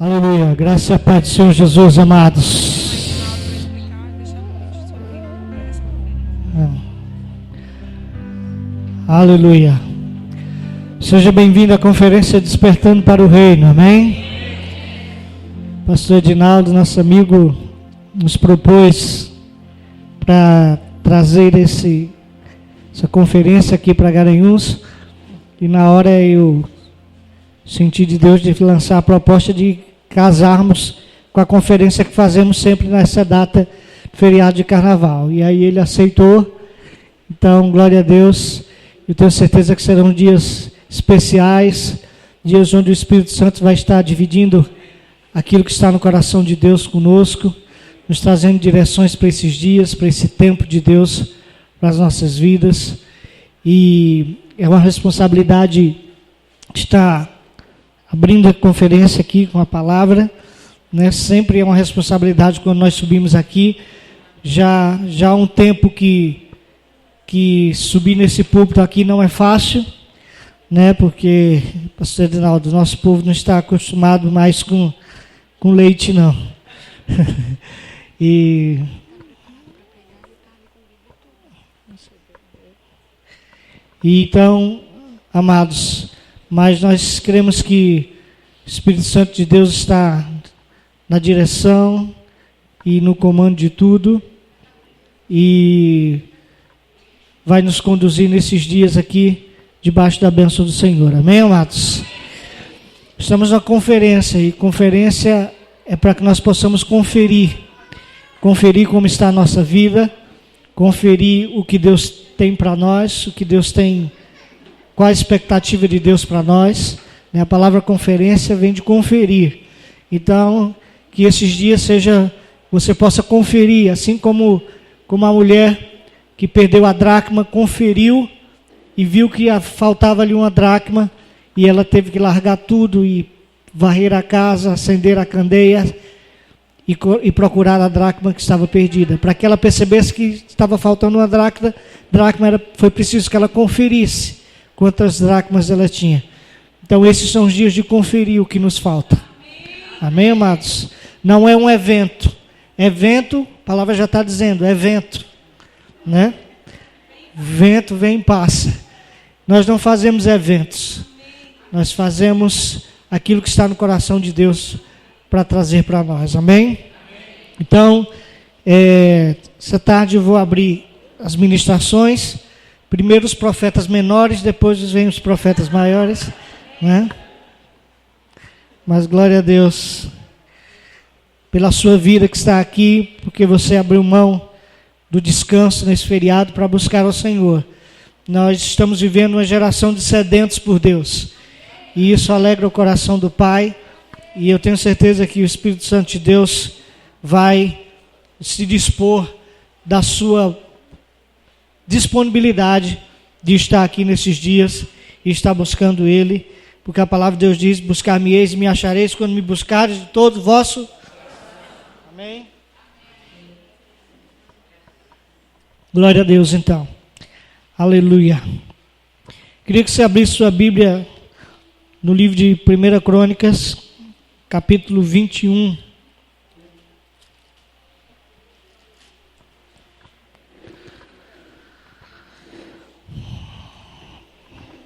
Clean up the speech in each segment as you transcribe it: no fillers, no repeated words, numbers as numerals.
Aleluia, graças e a paz do Senhor Jesus, amados. Aleluia. Seja bem-vindo à conferência Despertando para o Reino, amém? Pastor Edinaldo, nosso amigo, nos propôs para trazer essa conferência aqui para Garanhuns, e na hora eu senti de Deus de lançar a proposta de casarmos com a conferência que fazemos sempre nessa data do feriado de carnaval. E aí ele aceitou. Então, glória a Deus. Eu tenho certeza que serão dias especiais, dias onde o Espírito Santo vai estar dividindo aquilo que está no coração de Deus conosco, nos trazendo direções para esses dias, para esse tempo de Deus, para as nossas vidas. E é uma responsabilidade estar abrindo a conferência aqui com a palavra, né? Sempre é uma responsabilidade quando nós subimos aqui. Já há um tempo que subir nesse púlpito aqui não é fácil, né? Porque, pastor Edinaldo, nosso povo não está acostumado mais com leite, não. E então, amados, mas nós cremos que o Espírito Santo de Deus está na direção e no comando de tudo, e vai nos conduzir nesses dias aqui, debaixo da bênção do Senhor. Amém, amados? Estamos na conferência, e conferência é para que nós possamos conferir como está a nossa vida, conferir o que Deus tem para nós, o que Deus tem, qual a expectativa de Deus para nós, né? A palavra conferência vem de conferir. Então, que esses dias você possa conferir, assim como a mulher que perdeu a dracma, conferiu e viu que faltava ali uma dracma, e ela teve que largar tudo e varrer a casa, acender a candeia e procurar a dracma que estava perdida. Para que ela percebesse que estava faltando uma dracma, foi preciso que ela conferisse quantas dracmas ela tinha. Então esses são os dias de conferir o que nos falta. Amém, amados? Não é um evento. Evento, a palavra já está dizendo, evento, né? Vento vem e passa. Nós não fazemos eventos. Nós fazemos aquilo que está no coração de Deus para trazer para nós. Amém? Então, essa tarde eu vou abrir as ministrações. Primeiro os profetas menores, depois vem os profetas maiores, né? Mas glória a Deus pela sua vida que está aqui, porque você abriu mão do descanso nesse feriado para buscar ao Senhor. Nós estamos vivendo uma geração de sedentos por Deus, e isso alegra o coração do Pai, e eu tenho certeza que o Espírito Santo de Deus vai se dispor da sua disponibilidade de estar aqui nesses dias e estar buscando Ele, porque a palavra de Deus diz: buscar-me-eis e me achareis quando me buscares de todo o vosso. Amém? Glória a Deus, então. Aleluia. Queria que você abrisse sua Bíblia no livro de 1 Crônicas, capítulo 21.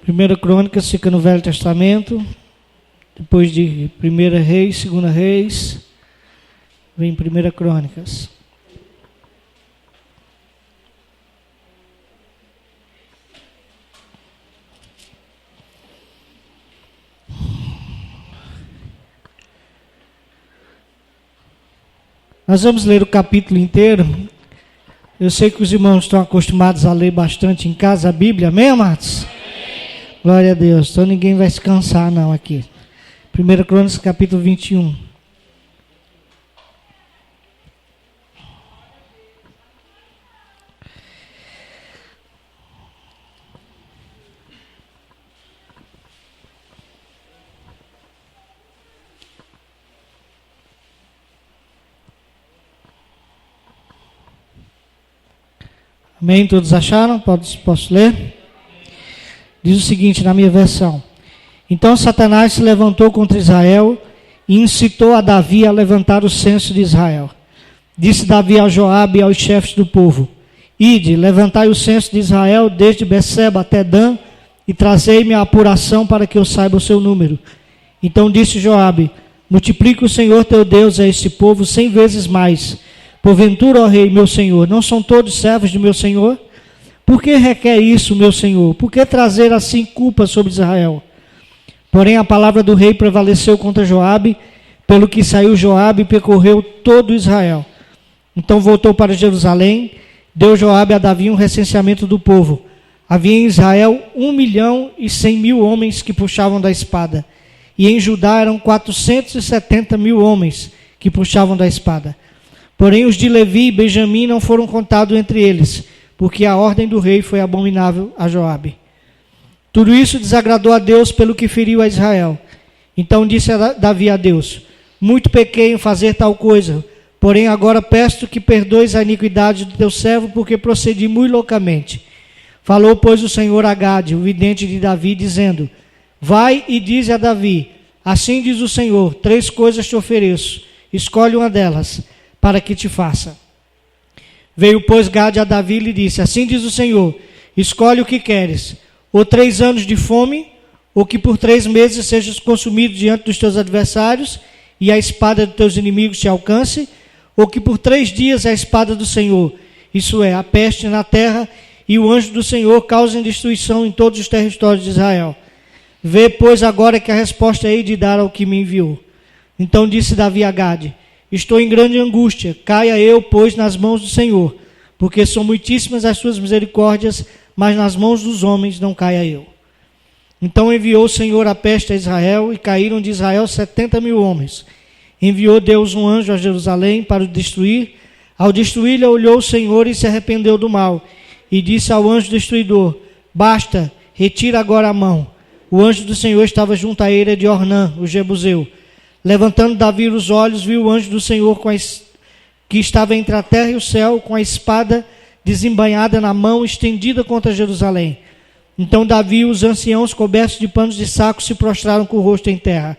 Primeira Crônicas fica no Velho Testamento, depois de 1 Reis, 2 Reis, vem 1 Crônicas. Nós vamos ler o capítulo inteiro. Eu sei que os irmãos estão acostumados a ler bastante em casa a Bíblia, amém, amados? Amém. Glória a Deus. Então ninguém vai se cansar não aqui. 1 Crônicas, capítulo 21. Amém? Todos acharam? Posso ler? Diz o seguinte na minha versão: Então Satanás se levantou contra Israel e incitou a Davi a levantar o censo de Israel. Disse Davi a Joabe e aos chefes do povo: Ide, levantai o censo de Israel desde Beceba até Dan, e trazei-me a apuração para que eu saiba o seu número. Então disse Joabe: Multiplique o Senhor teu Deus a este povo 100 vezes mais. Porventura, ó rei, meu senhor, não são todos servos de meu senhor? Por que requer isso, meu senhor? Por que trazer assim culpa sobre Israel? Porém a palavra do rei prevaleceu contra Joabe, pelo que saiu Joabe e percorreu todo Israel. Então voltou para Jerusalém, deu Joabe a Davi um recenseamento do povo. Havia em Israel 1.100.000 homens que puxavam da espada, e em Judá eram 470.000 homens que puxavam da espada. Porém os de Levi e Benjamim não foram contados entre eles, porque a ordem do rei foi abominável a Joabe. Tudo isso desagradou a Deus pelo que feriu a Israel. Então disse Davi a Deus: Muito pequei em fazer tal coisa, porém agora peço que perdoes a iniquidade do teu servo, porque procedi muito loucamente. Falou, pois, o Senhor a Gade, o vidente de Davi, dizendo: Vai e dize a Davi: Assim diz o Senhor, 3 coisas te ofereço, escolhe uma delas, para que te faça. Veio, pois, Gade a Davi e lhe disse: Assim diz o Senhor, escolhe o que queres, ou 3 anos de fome, ou que por 3 meses sejas consumido diante dos teus adversários, e a espada dos teus inimigos te alcance, ou que por 3 dias a espada do Senhor, isso é, a peste na terra, e o anjo do Senhor causem destruição em todos os territórios de Israel. Vê, pois, agora que a resposta hei de dar ao que me enviou. Então disse Davi a Gade: Estou em grande angústia, caia eu, pois, nas mãos do Senhor, porque são muitíssimas as suas misericórdias, mas nas mãos dos homens não caia eu. Então enviou o Senhor a peste a Israel, e caíram de Israel 70.000 homens. Enviou Deus um anjo a Jerusalém para o destruir. Ao destruí-lo, olhou o Senhor e se arrependeu do mal, e disse ao anjo destruidor: Basta, retira agora a mão. O anjo do Senhor estava junto à eira de Ornã, o Jebuseu. Levantando Davi os olhos, viu o anjo do Senhor que estava entre a terra e o céu, com a espada desembainhada na mão, estendida contra Jerusalém. Então Davi e os anciãos, cobertos de panos de saco, se prostraram com o rosto em terra.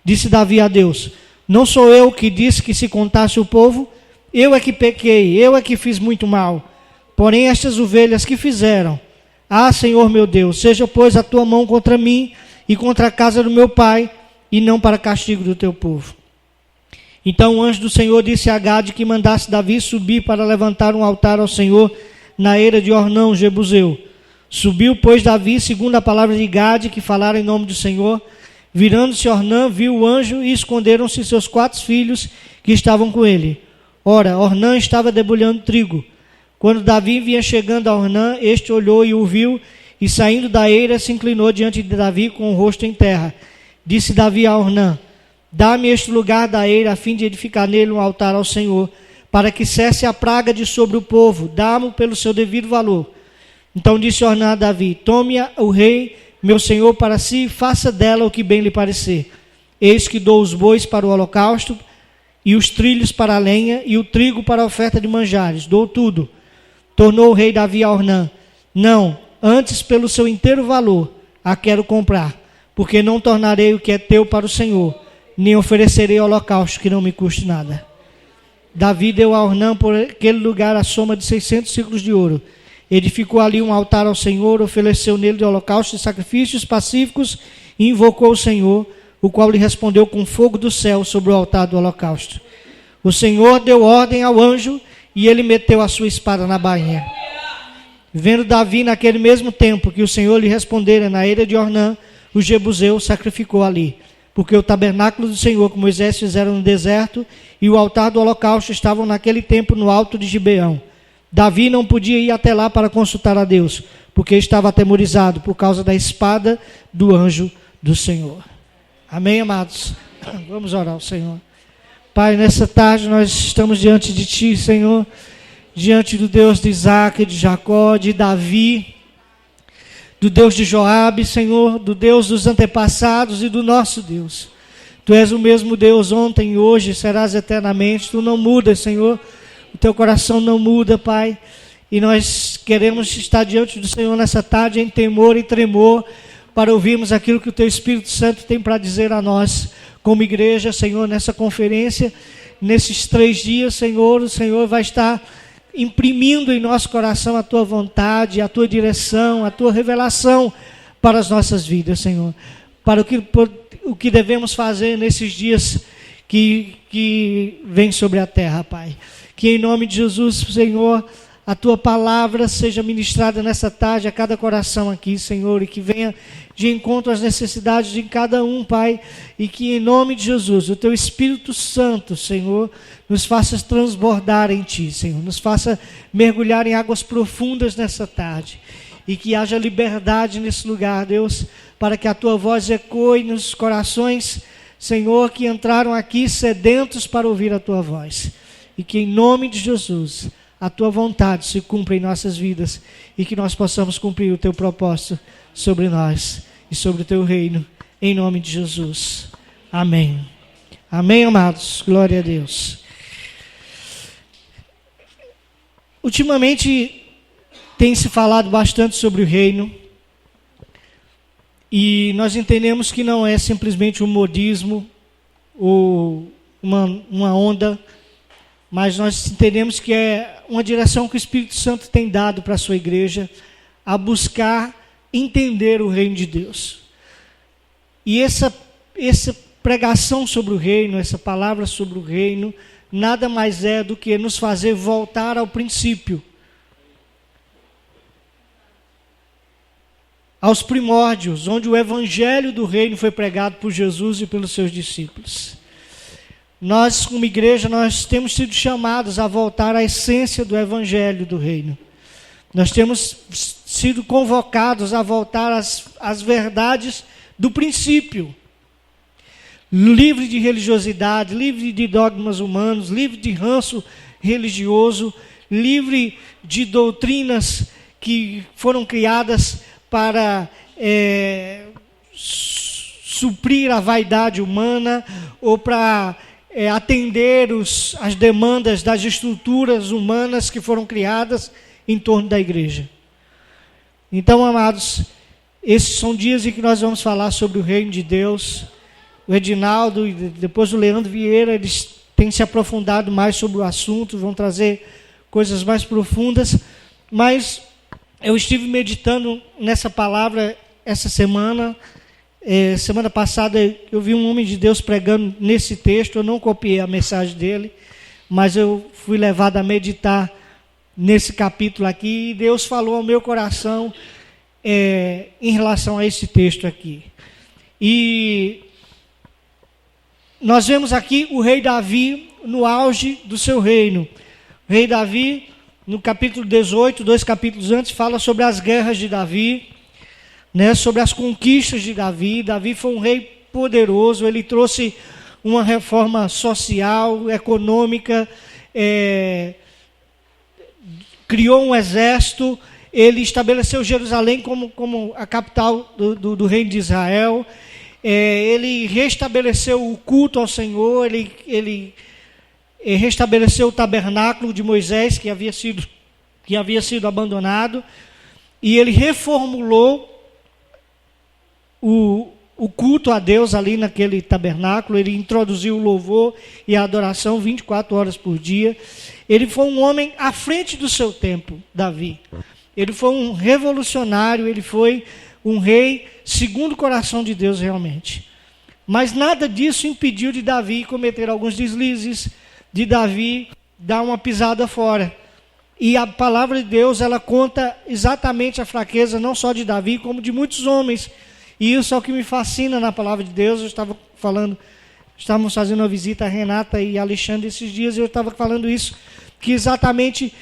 Disse Davi a Deus: Não sou eu que disse que se contasse o povo? Eu é que pequei, eu é que fiz muito mal. Porém estas ovelhas que fizeram? Ah, Senhor meu Deus, seja pois a tua mão contra mim e contra a casa do meu pai, e não para castigo do teu povo. Então o anjo do Senhor disse a Gade que mandasse Davi subir para levantar um altar ao Senhor na eira de Ornã, Jebuseu. Subiu, pois, Davi, segundo a palavra de Gade, que falara em nome do Senhor. Virando-se Ornã, viu o anjo, e esconderam-se seus 4 filhos que estavam com ele. Ora, Ornã estava debulhando trigo. Quando Davi vinha chegando a Ornã, este olhou e o viu, e saindo da eira se inclinou diante de Davi com o rosto em terra. Disse Davi a Ornã: Dá-me este lugar da eira, a fim de edificar nele um altar ao Senhor, para que cesse a praga de sobre o povo. Dá-mo pelo seu devido valor. Então disse Ornã a Davi: Tome o rei, meu senhor, para si, e faça dela o que bem lhe parecer. Eis que dou os bois para o holocausto, e os trilhos para a lenha, e o trigo para a oferta de manjares. Dou tudo. Tornou o rei Davi a Ornã: Não, antes pelo seu inteiro valor a quero comprar, porque não tornarei o que é teu para o Senhor, nem oferecerei holocausto que não me custe nada. Davi deu a Ornã por aquele lugar a soma de 600 ciclos de ouro. Edificou ali um altar ao Senhor, ofereceu nele de holocaustos e sacrifícios pacíficos, e invocou o Senhor, o qual lhe respondeu com fogo do céu sobre o altar do holocausto. O Senhor deu ordem ao anjo, e ele meteu a sua espada na bainha. Vendo Davi naquele mesmo tempo que o Senhor lhe respondera na eira de Ornã, o Jebuseu sacrificou ali, porque o tabernáculo do Senhor que Moisés fizeram no deserto e o altar do holocausto estavam naquele tempo no alto de Gibeão. Davi não podia ir até lá para consultar a Deus, porque estava atemorizado por causa da espada do anjo do Senhor. Amém, amados? Vamos orar ao Senhor. Pai, nessa tarde nós estamos diante de Ti, Senhor, diante do Deus de Isaac, de Jacó, de Davi, do Deus de Joabe, Senhor, do Deus dos antepassados e do nosso Deus. Tu és o mesmo Deus ontem e hoje, serás eternamente. Tu não mudas, Senhor. O Teu coração não muda, Pai. E nós queremos estar diante do Senhor nessa tarde em temor e tremor, para ouvirmos aquilo que o Teu Espírito Santo tem para dizer a nós, como igreja, Senhor, nessa conferência, nesses 3 dias, Senhor, o Senhor vai estar imprimindo em nosso coração a Tua vontade, a Tua direção, a Tua revelação para as nossas vidas, Senhor. Para o que devemos fazer nesses dias que vem sobre a terra, Pai. Que em nome de Jesus, Senhor, a Tua palavra seja ministrada nessa tarde a cada coração aqui, Senhor, e que venha de encontro às necessidades de cada um, Pai, e que em nome de Jesus, o Teu Espírito Santo, Senhor, nos faça transbordar em Ti, Senhor, nos faça mergulhar em águas profundas nessa tarde, e que haja liberdade nesse lugar, Deus, para que a Tua voz ecoe nos corações, Senhor, que entraram aqui sedentos para ouvir a Tua voz, e que em nome de Jesus, a Tua vontade se cumpra em nossas vidas, e que nós possamos cumprir o Teu propósito sobre nós e sobre o Teu reino, em nome de Jesus. Amém. Amém, amados. Glória a Deus. Ultimamente tem se falado bastante sobre o reino, e nós entendemos que não é simplesmente um modismo ou uma onda, mas nós entendemos que é uma direção que o Espírito Santo tem dado para a sua igreja, a buscar entender o reino de Deus. E essa pregação sobre o reino, essa palavra sobre o reino, nada mais é do que nos fazer voltar ao princípio, aos primórdios, onde o evangelho do reino foi pregado por Jesus e pelos seus discípulos. Nós, como igreja, nós temos sido chamados a voltar à essência do evangelho do reino. Nós temos sido convocados a voltar às verdades do princípio. Livre de religiosidade, livre de dogmas humanos, livre de ranço religioso, livre de doutrinas que foram criadas para suprir a vaidade humana ou para atender as demandas das estruturas humanas que foram criadas em torno da igreja. Então, amados, esses são dias em que nós vamos falar sobre o reino de Deus. O Edinaldo e depois o Leandro Vieira, eles têm se aprofundado mais sobre o assunto, vão trazer coisas mais profundas, mas eu estive meditando nessa palavra essa semana. Semana passada eu vi um homem de Deus pregando nesse texto, eu não copiei a mensagem dele, mas eu fui levado a meditar nesse capítulo aqui, e Deus falou ao meu coração em relação a esse texto aqui. E nós vemos aqui o rei Davi no auge do seu reino. O rei Davi, no capítulo 18, 2 capítulos antes, fala sobre as guerras de Davi, sobre as conquistas de Davi. Davi foi um rei poderoso, ele trouxe uma reforma social, econômica, criou um exército, ele estabeleceu Jerusalém como a capital do reino de Israel, ele restabeleceu o culto ao Senhor, ele restabeleceu o tabernáculo de Moisés, que havia sido abandonado, e ele reformulou o culto a Deus ali naquele tabernáculo. Ele introduziu o louvor e a adoração 24 horas por dia. Ele foi um homem à frente do seu tempo, Davi. Ele foi um revolucionário, ele foi um rei segundo o coração de Deus realmente. Mas nada disso impediu de Davi cometer alguns deslizes, de Davi dar uma pisada fora. E a palavra de Deus, ela conta exatamente a fraqueza não só de Davi, como de muitos homens. E isso é o que me fascina na palavra de Deus. Estávamos fazendo uma visita a Renata e Alexandre esses dias, e eu estava falando isso, que exatamente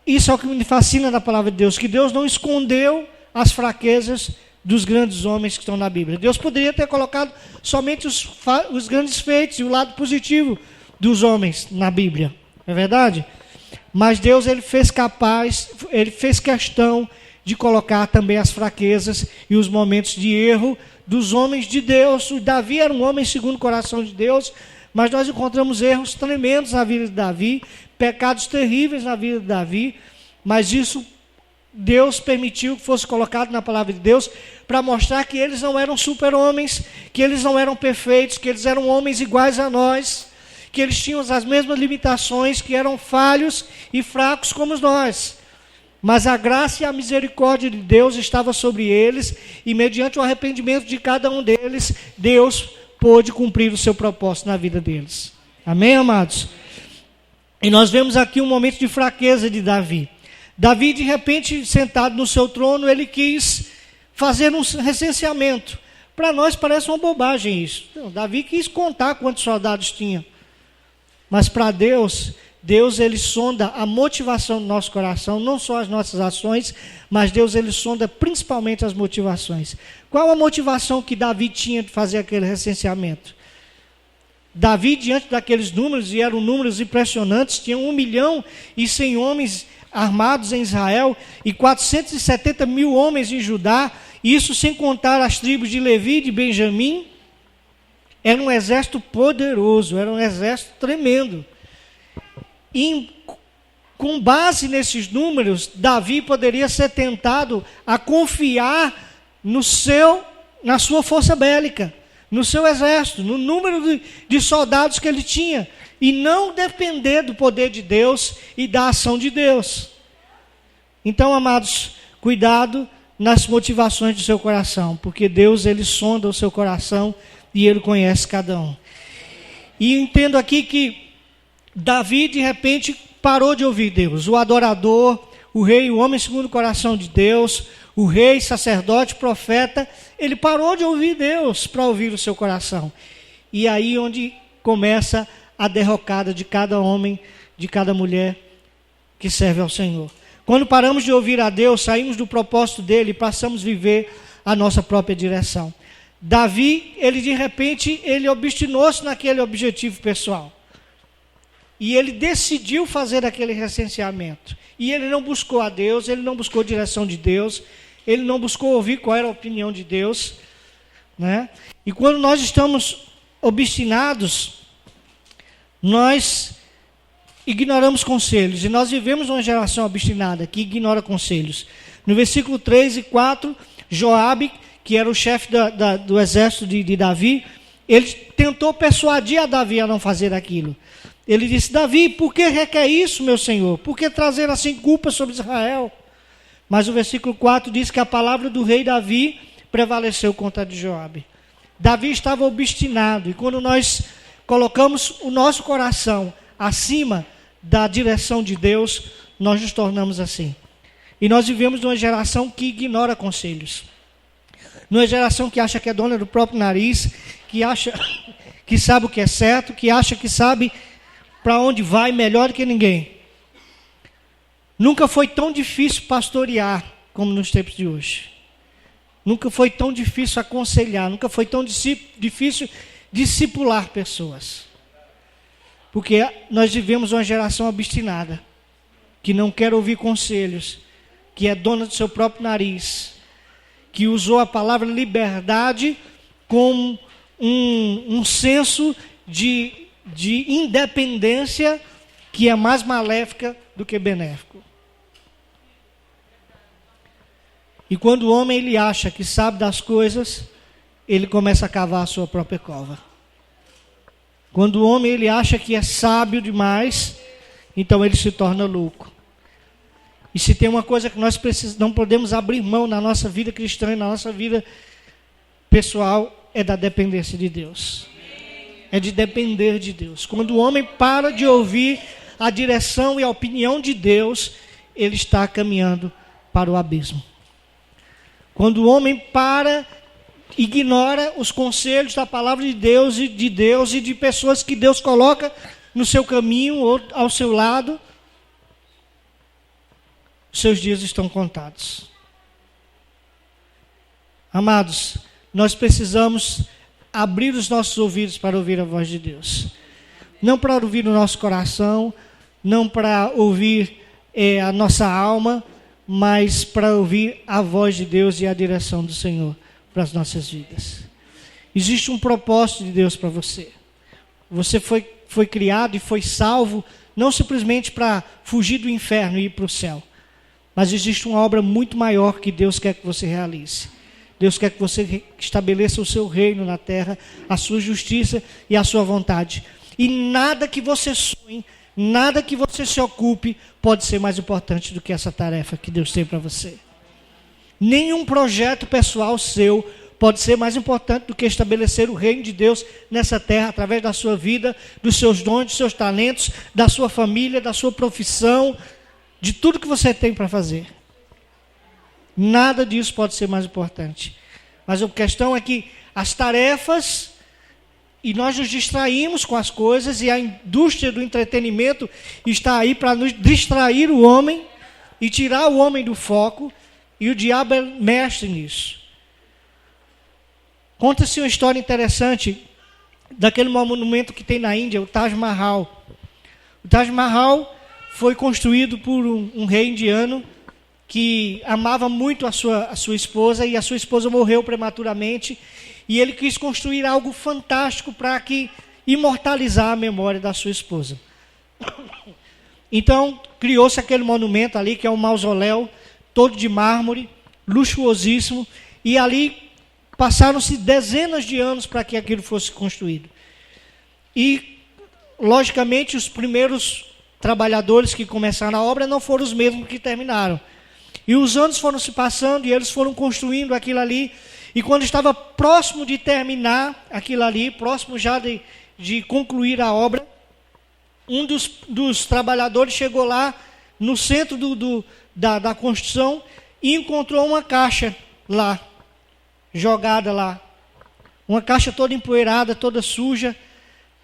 isso é o que me fascina na palavra de Deus, que Deus não escondeu as fraquezas dos grandes homens que estão na Bíblia. Deus poderia ter colocado somente os grandes feitos e o lado positivo dos homens na Bíblia, não é verdade? Mas Deus, ele fez questão de colocar também as fraquezas e os momentos de erro dos homens de Deus. O Davi era um homem segundo o coração de Deus, mas nós encontramos erros tremendos na vida de Davi, pecados terríveis na vida de Davi, mas isso Deus permitiu que fosse colocado na palavra de Deus para mostrar que eles não eram super-homens, que eles não eram perfeitos, que eles eram homens iguais a nós, que eles tinham as mesmas limitações, que eram falhos e fracos como nós. Mas a graça e a misericórdia de Deus estava sobre eles, e mediante o arrependimento de cada um deles, Deus pôde cumprir o seu propósito na vida deles. Amém, amados? E nós vemos aqui um momento de fraqueza de Davi. Davi, de repente, sentado no seu trono, ele quis fazer um recenseamento. Para nós parece uma bobagem isso. Não, Davi quis contar quantos soldados tinha. Mas para Deus, ele sonda a motivação do nosso coração, não só as nossas ações, mas Deus, ele sonda principalmente as motivações. Qual a motivação que Davi tinha de fazer aquele recenseamento? Davi, diante daqueles números, e eram números impressionantes, tinha 1.100.000 homens armados em Israel e 470.000 homens em Judá, isso sem contar as tribos de Levi e de Benjamim. Era um exército poderoso, era um exército tremendo. E com base nesses números, Davi poderia ser tentado a confiar na sua força bélica, no seu exército, no número de soldados que ele tinha, e não depender do poder de Deus e da ação de Deus. Então, amados, cuidado nas motivações do seu coração, porque Deus, ele sonda o seu coração e ele conhece cada um. E entendo aqui que Davi, de repente, parou de ouvir Deus. O adorador, o rei, o homem segundo o coração de Deus, o rei, sacerdote, profeta, ele parou de ouvir Deus para ouvir o seu coração. E aí onde começa a derrocada de cada homem, de cada mulher que serve ao Senhor. Quando paramos de ouvir a Deus, saímos do propósito dele e passamos a viver a nossa própria direção. Davi, ele de repente, ele obstinou-se naquele objetivo pessoal. E ele decidiu fazer aquele recenseamento. E ele não buscou a Deus, ele não buscou a direção de Deus, ele não buscou ouvir qual era a opinião de Deus, né? E quando nós estamos obstinados, nós ignoramos conselhos. E nós vivemos uma geração obstinada que ignora conselhos. No versículo 3 e 4, Joabe, que era o chefe do exército de Davi, ele tentou persuadir a Davi a não fazer aquilo. Ele disse: Davi, por que requer isso, meu senhor? Por que trazer assim culpa sobre Israel? Mas o versículo 4 diz que a palavra do rei Davi prevaleceu contra a de Joabe. Davi estava obstinado, e quando nós colocamos o nosso coração acima da direção de Deus, nós nos tornamos assim. E nós vivemos numa geração que ignora conselhos. Numa geração que acha que é dona do próprio nariz, que acha que sabe o que é certo, que acha que sabe para onde vai melhor do que ninguém. Nunca foi tão difícil pastorear como nos tempos de hoje. Nunca foi tão difícil aconselhar, nunca foi tão difícil discipular pessoas. Porque nós vivemos uma geração obstinada, que não quer ouvir conselhos, que é dona do seu próprio nariz, que usou a palavra liberdade como um senso de independência que é mais maléfica do que benéfico. E quando o homem ele acha que sabe das coisas, ele começa a cavar a sua própria cova. Quando o homem ele acha que é sábio demais, então ele se torna louco. E se tem uma coisa que nós não podemos abrir mão na nossa vida cristã e na nossa vida pessoal, é da dependência de Deus. É de depender de Deus. Quando o homem para de ouvir a direção e a opinião de Deus, ele está caminhando para o abismo. Quando o homem ignora os conselhos da palavra de Deus e de pessoas que Deus coloca no seu caminho ou ao seu lado, seus dias estão contados. Amados, nós precisamos abrir os nossos ouvidos para ouvir a voz de Deus. Não para ouvir o nosso coração, não para ouvir a nossa alma, mas para ouvir a voz de Deus e a direção do Senhor para as nossas vidas. Existe um propósito de Deus para você. Você foi criado e foi salvo, não simplesmente para fugir do inferno e ir para o céu, Mas existe uma obra muito maior que Deus quer que você realize. Deus quer que você estabeleça o seu reino na terra, a sua justiça e a sua vontade. E nada que você sonhe, nada que você se ocupe pode ser mais importante do que essa tarefa que Deus tem para você. Nenhum projeto pessoal seu pode ser mais importante do que estabelecer o reino de Deus nessa terra, através da sua vida, dos seus dons, dos seus talentos, da sua família, da sua profissão, de tudo que você tem para fazer. Nada disso pode ser mais importante. Mas a questão é que as tarefas, e nós nos distraímos com as coisas, e a indústria do entretenimento está aí para nos distrair o homem e tirar o homem do foco, e o diabo é mestre nisso. Conta-se uma história interessante daquele monumento que tem na Índia, o Taj Mahal. O Taj Mahal foi construído por um rei indiano que amava muito a sua esposa, e a sua esposa morreu prematuramente, e ele quis construir algo fantástico para imortalizar a memória da sua esposa. Então, criou-se aquele monumento ali, que é um mausoléu, todo de mármore, luxuosíssimo, e ali passaram-se dezenas de anos para que aquilo fosse construído. E, logicamente, os primeiros trabalhadores que começaram a obra não foram os mesmos que terminaram. E os anos foram se passando e eles foram construindo aquilo ali. E quando estava próximo de terminar aquilo ali, próximo já de concluir a obra, um dos trabalhadores chegou lá no centro da construção e encontrou uma caixa lá, jogada lá. Uma caixa toda empoeirada, toda suja.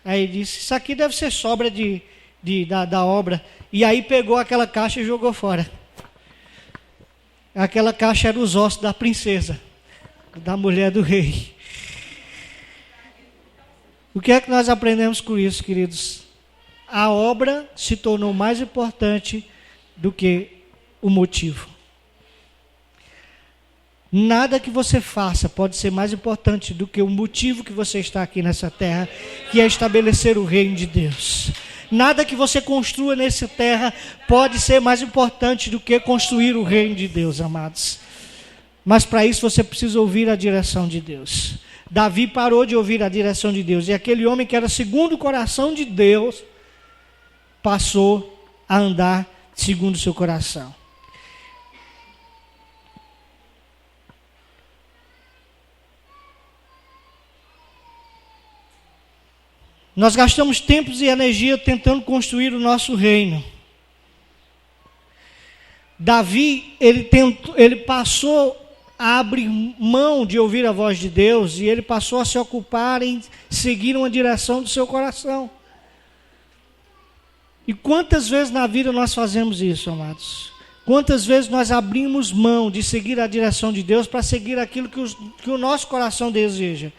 Aí ele disse, isso aqui deve ser sobra da obra. E aí pegou aquela caixa e jogou fora. Aquela caixa era os ossos da princesa, da mulher do rei. O que é que nós aprendemos com isso, queridos? A obra se tornou mais importante do que o motivo. Nada que você faça pode ser mais importante do que o motivo que você está aqui nessa terra, que é estabelecer o reino de Deus. Nada que você construa nessa terra pode ser mais importante do que construir o reino de Deus, amados. Mas para isso você precisa ouvir a direção de Deus. Davi parou de ouvir a direção de Deus, e aquele homem que era segundo o coração de Deus passou a andar segundo o seu coração. Nós gastamos tempo e energia tentando construir o nosso reino. Davi, ele passou a abrir mão de ouvir a voz de Deus, e ele passou a se ocupar em seguir uma direção do seu coração. E quantas vezes na vida nós fazemos isso, amados? Quantas vezes nós abrimos mão de seguir a direção de Deus para seguir aquilo que o nosso coração deseja?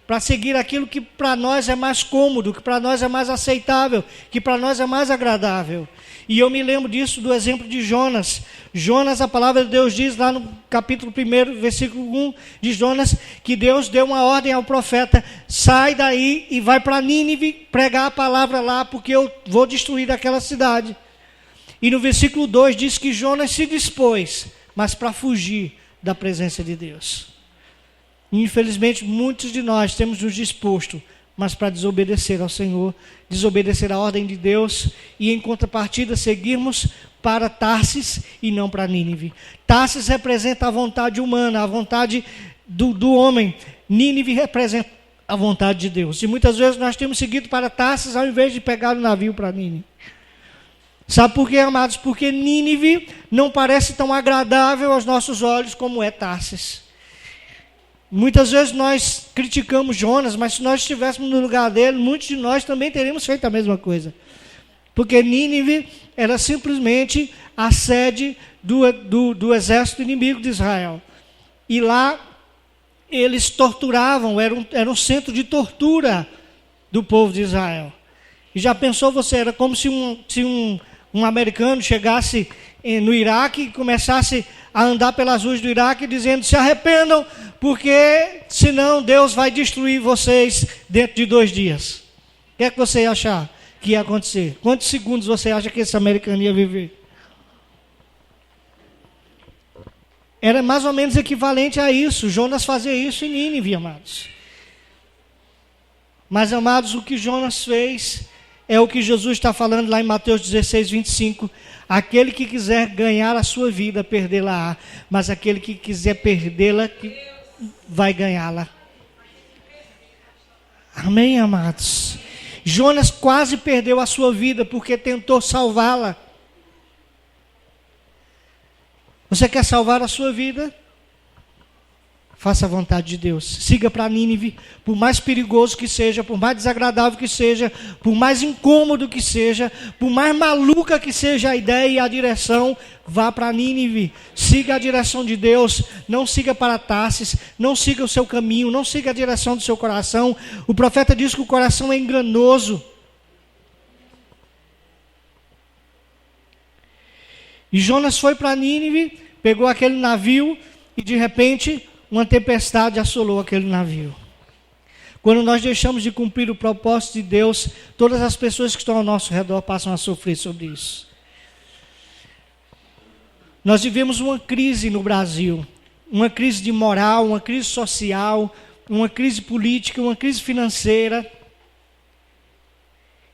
Para seguir aquilo que para nós é mais cômodo, que para nós é mais aceitável, que para nós é mais agradável. E eu me lembro disso do exemplo de Jonas. Jonas, a palavra de Deus diz lá no capítulo 1, versículo 1 de Jonas, que Deus deu uma ordem ao profeta: sai daí e vai para Nínive pregar a palavra lá, porque eu vou destruir aquela cidade. E no versículo 2 diz que Jonas se dispôs, mas para fugir da presença de Deus. Infelizmente, muitos de nós temos nos disposto, mas para desobedecer ao Senhor, desobedecer à ordem de Deus, e em contrapartida seguirmos para Tarsis e não para Nínive. Tarsis representa a vontade humana, a vontade do homem. Nínive representa a vontade de Deus. E muitas vezes nós temos seguido para Tarsis ao invés de pegar o navio para Nínive. Sabe por quê, amados? Porque Nínive não parece tão agradável aos nossos olhos como é Tarsis. Muitas vezes nós criticamos Jonas, mas se nós estivéssemos no lugar dele, muitos de nós também teríamos feito a mesma coisa. Porque Nínive era simplesmente a sede do exército inimigo de Israel. E lá eles torturavam, era um centro de tortura do povo de Israel. E já pensou você, era como se um americano chegasse no Iraque e começasse a andar pelas ruas do Iraque dizendo: se arrependam, porque senão Deus vai destruir vocês dentro de 2 dias. O que é que você ia achar que ia acontecer? Quantos segundos você acha que esse americano ia viver? Era mais ou menos equivalente a isso. Jonas fazia isso em Nínive, amados. Mas, amados, o que Jonas fez é o que Jesus está falando lá em Mateus 16, 25. Aquele que quiser ganhar a sua vida, perdê-la-á. Mas aquele que quiser perdê-la, vai ganhá-la. Amém, amados? Jonas quase perdeu a sua vida porque tentou salvá-la. Você quer salvar a sua vida? Faça a vontade de Deus. Siga para Nínive, por mais perigoso que seja, por mais desagradável que seja, por mais incômodo que seja, por mais maluca que seja a ideia e a direção, vá para Nínive. Siga a direção de Deus, não siga para Tarsis, não siga o seu caminho, não siga a direção do seu coração. O profeta diz que o coração é enganoso. E Jonas foi para Nínive, pegou aquele navio e de repente uma tempestade assolou aquele navio. Quando nós deixamos de cumprir o propósito de Deus, todas as pessoas que estão ao nosso redor passam a sofrer sobre isso. Nós vivemos uma crise no Brasil, uma crise de moral, uma crise social, uma crise política, uma crise financeira.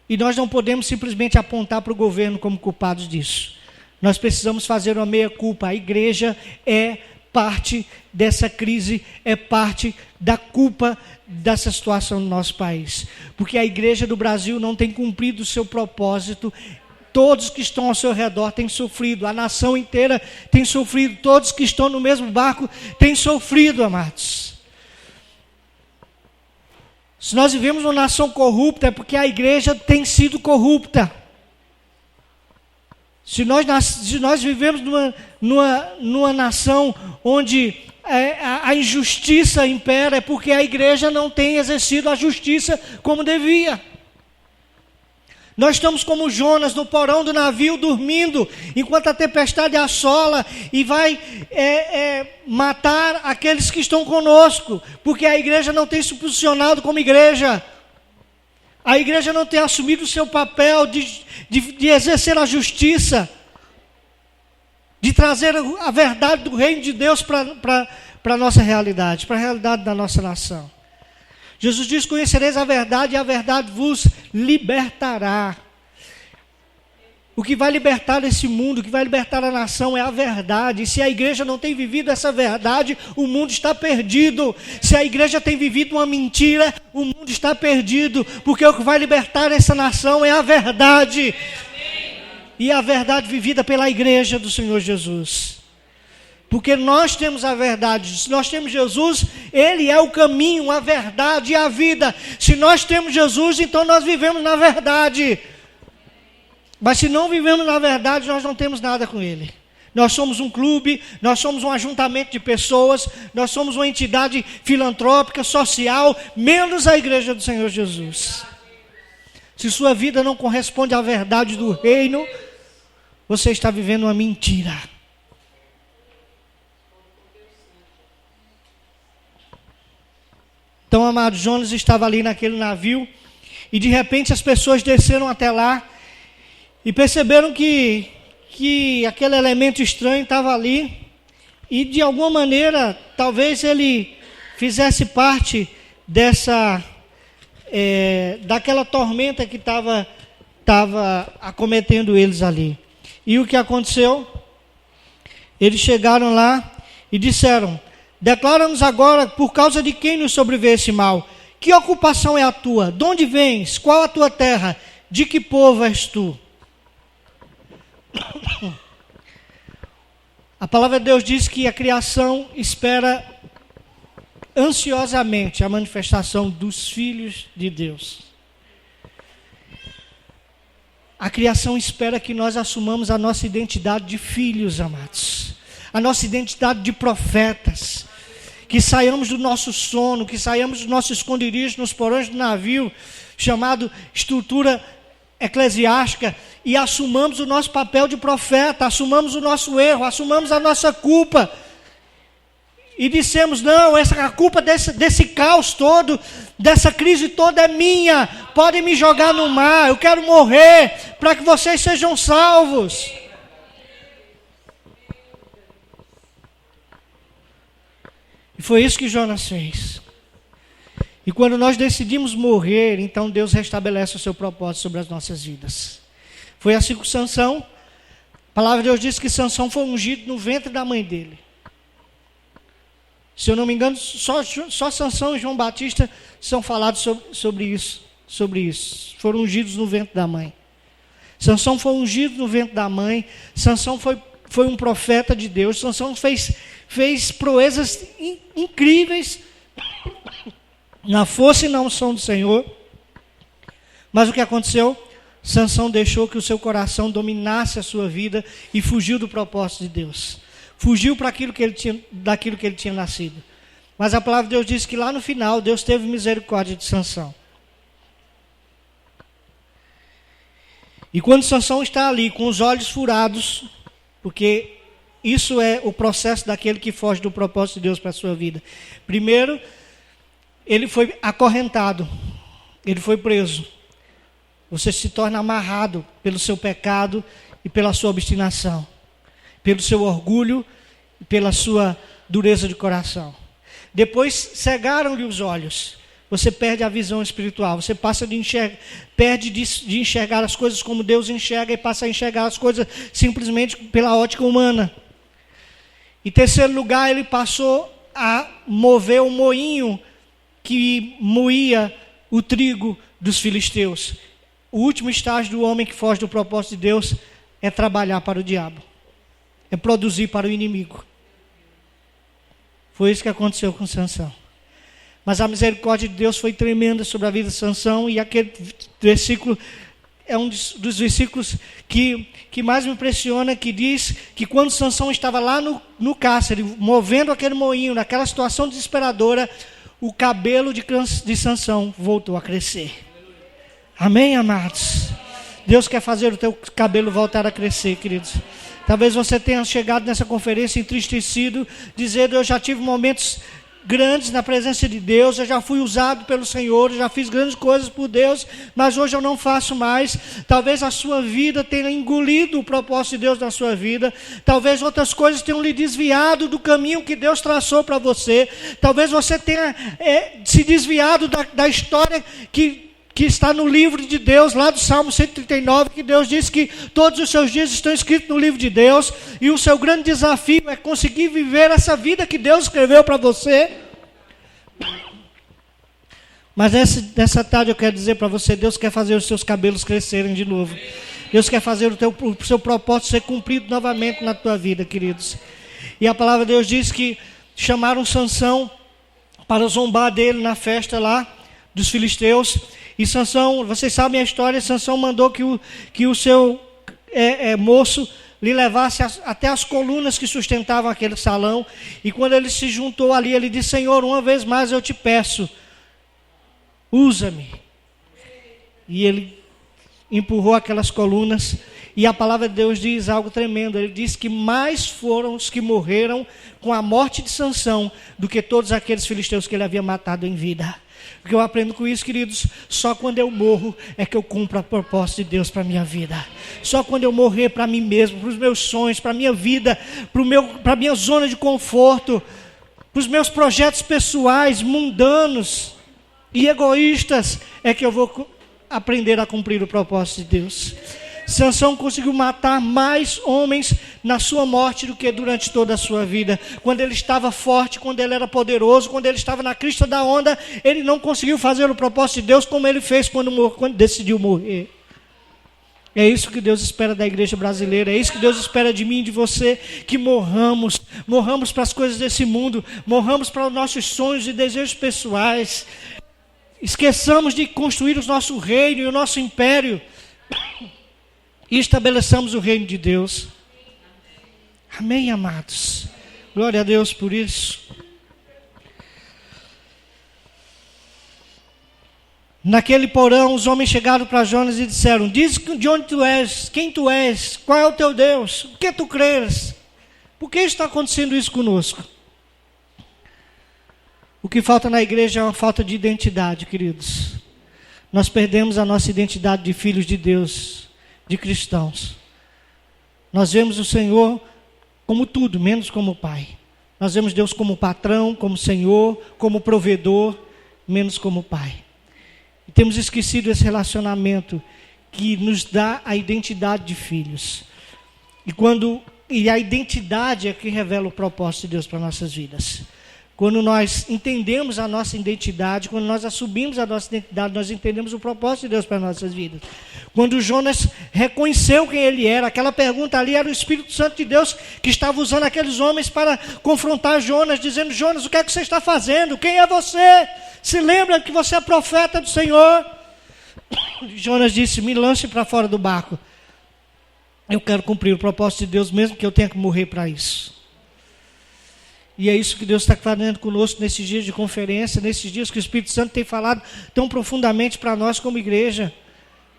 E nós não podemos simplesmente apontar para o governo como culpados disso. Nós precisamos fazer uma meia-culpa. A igreja é parte dessa crise, é parte da culpa dessa situação no nosso país. Porque a igreja do Brasil não tem cumprido o seu propósito. Todos que estão ao seu redor têm sofrido, a nação inteira tem sofrido, todos que estão no mesmo barco têm sofrido, amados. Se nós vivemos uma nação corrupta, é porque a igreja tem sido corrupta. Se nós vivemos numa nação onde a injustiça impera, é porque a igreja não tem exercido a justiça como devia. Nós estamos como Jonas no porão do navio dormindo, enquanto a tempestade assola e vai matar aqueles que estão conosco, porque a igreja não tem se posicionado como igreja. A igreja não tem assumido o seu papel de exercer a justiça, de trazer a verdade do reino de Deus para a nossa realidade, para a realidade da nossa nação. Jesus diz: conhecereis a verdade e a verdade vos libertará. O que vai libertar esse mundo, o que vai libertar a nação é a verdade. E se a igreja não tem vivido essa verdade, o mundo está perdido. Se a igreja tem vivido uma mentira, o mundo está perdido. Porque o que vai libertar essa nação é a verdade. E a verdade vivida pela igreja do Senhor Jesus. Porque nós temos a verdade. Se nós temos Jesus, Ele é o caminho, a verdade e a vida. Se nós temos Jesus, então nós vivemos na verdade. Mas se não vivemos na verdade, nós não temos nada com Ele. Nós somos um clube, nós somos um ajuntamento de pessoas, nós somos uma entidade filantrópica, social, menos a igreja do Senhor Jesus. Se sua vida não corresponde à verdade do reino, você está vivendo uma mentira. Então, amado, Jonas estava ali naquele navio e de repente as pessoas desceram até lá e perceberam que aquele elemento estranho estava ali e de alguma maneira talvez ele fizesse parte daquela tormenta que estava acometendo eles ali. E o que aconteceu? Eles chegaram lá e disseram: declara-nos agora por causa de quem nos sobreveio esse mal. Que ocupação é a tua? De onde vens? Qual a tua terra? De que povo és tu? A palavra de Deus diz que a criação espera ansiosamente a manifestação dos filhos de Deus. A criação espera que nós assumamos a nossa identidade de filhos, amados. A nossa identidade de profetas. Que saiamos do nosso sono, que saiamos do nosso esconderijo nos porões do navio, chamado estrutura eclesiástica, e assumamos o nosso papel de profeta, assumamos o nosso erro, assumamos a nossa culpa. E dissemos: não, a culpa desse caos todo, dessa crise toda é minha. Podem me jogar no mar, eu quero morrer para que vocês sejam salvos. E foi isso que Jonas fez. E quando nós decidimos morrer, então Deus restabelece o seu propósito sobre as nossas vidas. Foi assim com Sansão. A palavra de Deus diz que Sansão foi ungido no ventre da mãe dele. Se eu não me engano, só Sansão e João Batista são falados sobre isso. Foram ungidos no ventre da mãe. Sansão foi ungido no ventre da mãe. Sansão foi um profeta de Deus. Sansão fez proezas incríveis na força e na unção do Senhor. Mas o que aconteceu? Sansão deixou que o seu coração dominasse a sua vida e fugiu do propósito de Deus. Fugiu para daquilo que ele tinha nascido. Mas a palavra de Deus diz que lá no final Deus teve misericórdia de Sansão. E quando Sansão está ali com os olhos furados, porque isso é o processo daquele que foge do propósito de Deus para a sua vida. Primeiro, ele foi acorrentado, ele foi preso. Você se torna amarrado pelo seu pecado e pela sua obstinação, pelo seu orgulho e pela sua dureza de coração. Depois cegaram-lhe os olhos. Você perde a visão espiritual. Você perde de enxergar as coisas como Deus enxerga e passa a enxergar as coisas simplesmente pela ótica humana. Em terceiro lugar, ele passou a mover o moinho que moía o trigo dos filisteus. O último estágio do homem que foge do propósito de Deus é trabalhar para o diabo. É produzir para o inimigo. Foi isso que aconteceu com Sansão. Mas a misericórdia de Deus foi tremenda sobre a vida de Sansão, e aquele versículo é um dos versículos que mais me impressiona, que diz que quando Sansão estava lá no cárcere, movendo aquele moinho, naquela situação desesperadora, o cabelo de Sansão voltou a crescer. Amém, amados? Deus quer fazer o teu cabelo voltar a crescer, queridos. Talvez você tenha chegado nessa conferência entristecido, dizendo: eu já tive momentos grandes na presença de Deus, eu já fui usado pelo Senhor, eu já fiz grandes coisas por Deus, mas hoje eu não faço mais. Talvez a sua vida tenha engolido o propósito de Deus na sua vida. Talvez outras coisas tenham lhe desviado do caminho que Deus traçou para você. Talvez você tenha se desviado da história que está no livro de Deus, lá do Salmo 139, que Deus diz que todos os seus dias estão escritos no livro de Deus, e o seu grande desafio é conseguir viver essa vida que Deus escreveu para você. Mas nessa tarde eu quero dizer para você: Deus quer fazer os seus cabelos crescerem de novo. Deus quer fazer o seu propósito ser cumprido novamente na tua vida, queridos. E a palavra de Deus diz que chamaram Sansão para zombar dele na festa lá dos filisteus. E Sansão, vocês sabem a história, Sansão mandou que o seu moço lhe levasse até as colunas que sustentavam aquele salão. E quando ele se juntou ali, ele disse: Senhor, uma vez mais eu te peço, usa-me. E ele empurrou aquelas colunas, e a palavra de Deus diz algo tremendo. Ele diz que mais foram os que morreram com a morte de Sansão do que todos aqueles filisteus que ele havia matado em vida. O que eu aprendo com isso, queridos? Só quando eu morro é que eu cumpro a propósito de Deus para a minha vida. Só quando eu morrer para mim mesmo, para os meus sonhos, para a minha vida, para a minha zona de conforto, para os meus projetos pessoais, mundanos e egoístas, é que eu vou aprender a cumprir o propósito de Deus. Sansão conseguiu matar mais homens na sua morte do que durante toda a sua vida. Quando ele estava forte, quando ele era poderoso, quando ele estava na crista da onda, ele não conseguiu fazer o propósito de Deus como ele fez quando decidiu morrer. É isso que Deus espera da igreja brasileira, é isso que Deus espera de mim e de você, que morramos para as coisas desse mundo, morramos para os nossos sonhos e desejos pessoais, esqueçamos de construir o nosso reino e o nosso império, e estabeleçamos o reino de Deus. Amém, amados? Glória a Deus por isso. Naquele porão, os homens chegaram para Jonas e disseram: diz de onde tu és, quem tu és, qual é o teu Deus, o que tu creres? Por que está acontecendo isso conosco? O que falta na igreja é uma falta de identidade, queridos. Nós perdemos a nossa identidade de filhos de Deus, de cristãos. Nós vemos o Senhor como tudo, menos como Pai. Nós vemos Deus como patrão, como Senhor, como provedor, menos como Pai. E temos esquecido esse relacionamento que nos dá a identidade de filhos. E a identidade é que revela o propósito de Deus para nossas vidas. Quando nós entendemos a nossa identidade, quando nós assumimos a nossa identidade, nós entendemos o propósito de Deus para nossas vidas. Quando Jonas reconheceu quem ele era, aquela pergunta ali era o Espírito Santo de Deus que estava usando aqueles homens para confrontar Jonas, dizendo: Jonas, o que é que você está fazendo? Quem é você? Se lembra que você é profeta do Senhor? Jonas disse: me lance para fora do barco. Eu quero cumprir o propósito de Deus, mesmo que eu tenha que morrer para isso. E é isso que Deus está fazendo conosco nesses dias de conferência, nesses dias que o Espírito Santo tem falado tão profundamente para nós como igreja.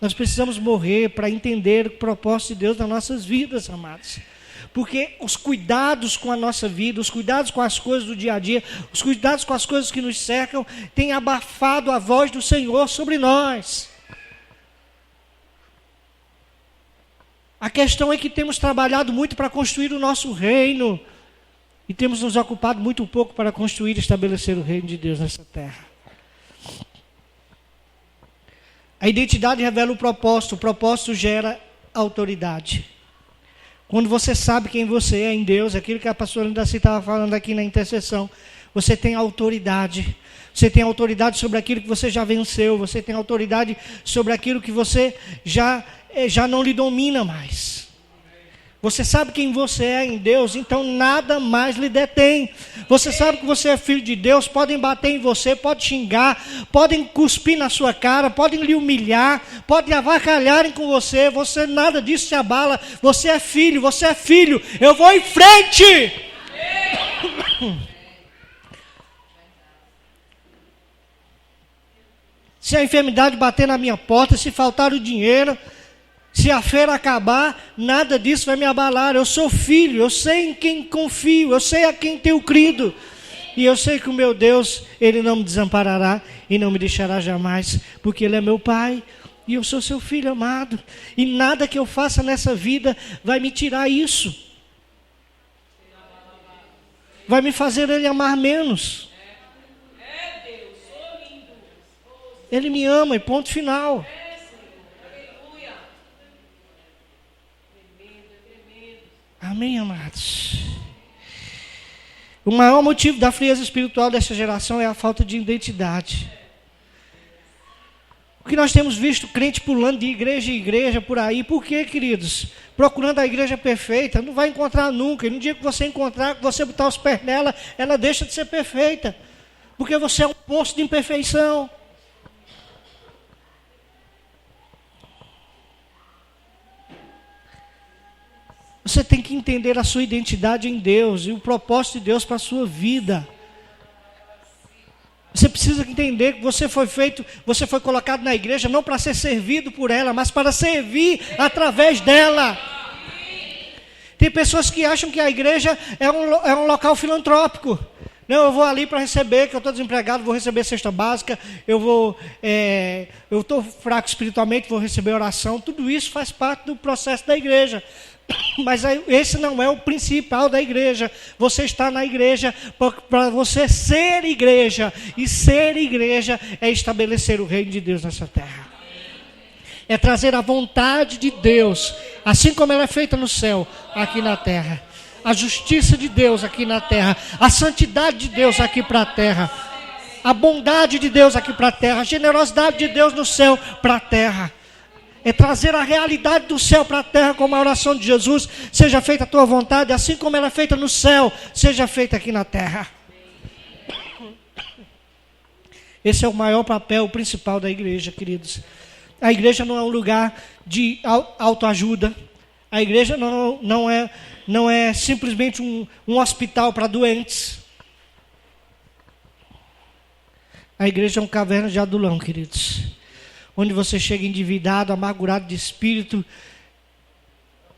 Nós precisamos morrer para entender o propósito de Deus nas nossas vidas, amados. Porque os cuidados com a nossa vida, os cuidados com as coisas do dia a dia, os cuidados com as coisas que nos cercam, têm abafado a voz do Senhor sobre nós. A questão é que temos trabalhado muito para construir o nosso reino e temos nos ocupado muito pouco para construir e estabelecer o reino de Deus nessa terra. A identidade revela o propósito gera autoridade. Quando você sabe quem você é em Deus, aquilo que a pastora Linda estava falando aqui na intercessão, você tem autoridade. Você tem autoridade sobre aquilo que você já venceu, você tem autoridade sobre aquilo que você já não lhe domina mais. Você sabe quem você é em Deus, então nada mais lhe detém. Você sabe que você é filho de Deus, podem bater em você, podem xingar, podem cuspir na sua cara, podem lhe humilhar, podem avacalharem com você, nada disso se abala. Você é filho, eu vou em frente. Se a enfermidade bater na minha porta, se faltar o dinheiro, se a feira acabar, nada disso vai me abalar. Eu sou filho, eu sei em quem confio, eu sei a quem tenho crido. E eu sei que o meu Deus, Ele não me desamparará e não me deixará jamais, porque Ele é meu Pai e eu sou seu filho amado. E nada que eu faça nessa vida vai me tirar isso. Vai me fazer Ele amar menos. Ele me ama e ponto final. Amém, amados? O maior motivo da frieza espiritual dessa geração é a falta de identidade. O que nós temos visto crente pulando de igreja em igreja por aí. Por quê, queridos? Procurando a igreja perfeita, não vai encontrar nunca. E no dia que você encontrar, que você botar os pés nela, ela deixa de ser perfeita. Porque você é um poço de imperfeição. Você tem que entender a sua identidade em Deus e o propósito de Deus para a sua vida. Você precisa entender que você foi colocado na igreja não para ser servido por ela, mas para servir através dela. Tem pessoas que acham que a igreja é um local filantrópico. Não, eu vou ali para receber, que eu estou desempregado, vou receber cesta básica, eu estou fraco espiritualmente, vou receber oração. Tudo isso faz parte do processo da igreja. Mas esse não é o principal da igreja. Você está na igreja para você ser igreja. E ser igreja é estabelecer o reino de Deus nessa terra. É trazer a vontade de Deus, assim como ela é feita no céu, aqui na terra. A justiça de Deus aqui na terra. A santidade de Deus aqui para a terra. A bondade de Deus aqui para a terra. A generosidade de Deus no céu para a terra. É trazer a realidade do céu para a terra, como a oração de Jesus: seja feita a tua vontade, assim como ela é feita no céu, seja feita aqui na terra. Esse é o maior papel principal da igreja, queridos. A igreja não é um lugar de autoajuda. A igreja não é simplesmente um hospital para doentes. A igreja é um caverna de Adulão, queridos. Onde você chega endividado, amargurado de espírito,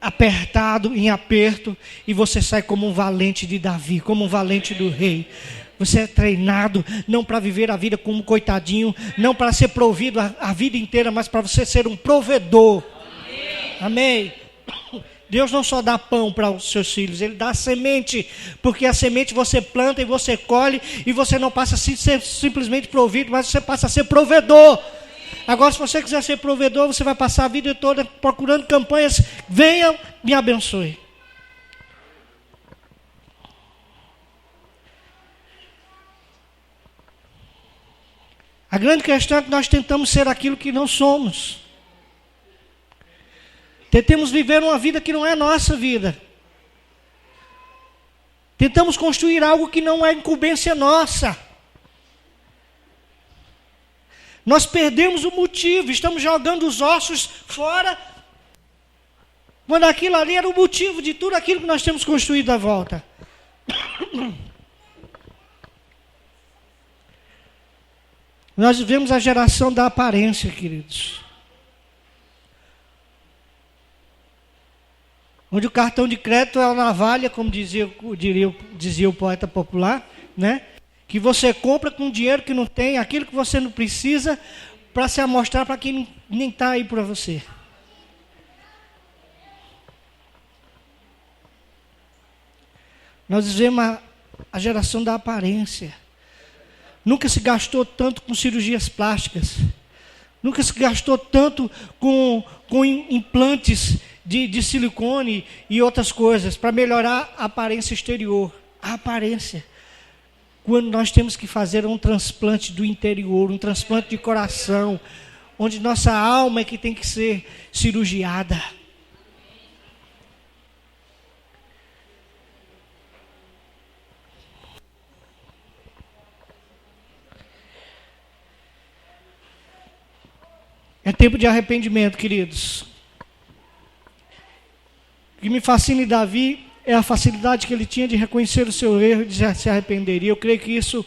apertado, em aperto, e você sai como um valente de Davi, como um valente do rei. Você é treinado não para viver a vida como um coitadinho, não para ser provido a vida inteira, mas para você ser um provedor. Amém? Deus não só dá pão para os seus filhos, Ele dá semente, porque a semente você planta e você colhe, e você não passa a ser simplesmente provido, mas você passa a ser provedor. Agora, se você quiser ser provedor, você vai passar a vida toda procurando campanhas, venha, me abençoe. A grande questão é que nós tentamos ser aquilo que não somos. Tentamos viver uma vida que não é nossa vida. Tentamos construir algo que não é incumbência nossa. Nós perdemos o motivo, estamos jogando os ossos fora, quando aquilo ali era o motivo de tudo aquilo que nós temos construído à volta. Nós vivemos a geração da aparência, queridos. Onde o cartão de crédito é a navalha, como dizia o poeta popular, né? Que você compra com dinheiro que não tem, aquilo que você não precisa, para se amostrar para quem nem está aí para você. Nós vivemos a geração da aparência. Nunca se gastou tanto com cirurgias plásticas. Nunca se gastou tanto com implantes de silicone e outras coisas para melhorar a aparência exterior. A aparência. Quando nós temos que fazer um transplante do interior, um transplante de coração, onde nossa alma é que tem que ser cirurgiada. É tempo de arrependimento, queridos. O que me fascina em Davi é a facilidade que ele tinha de reconhecer o seu erro e de se arrepender. E eu creio que isso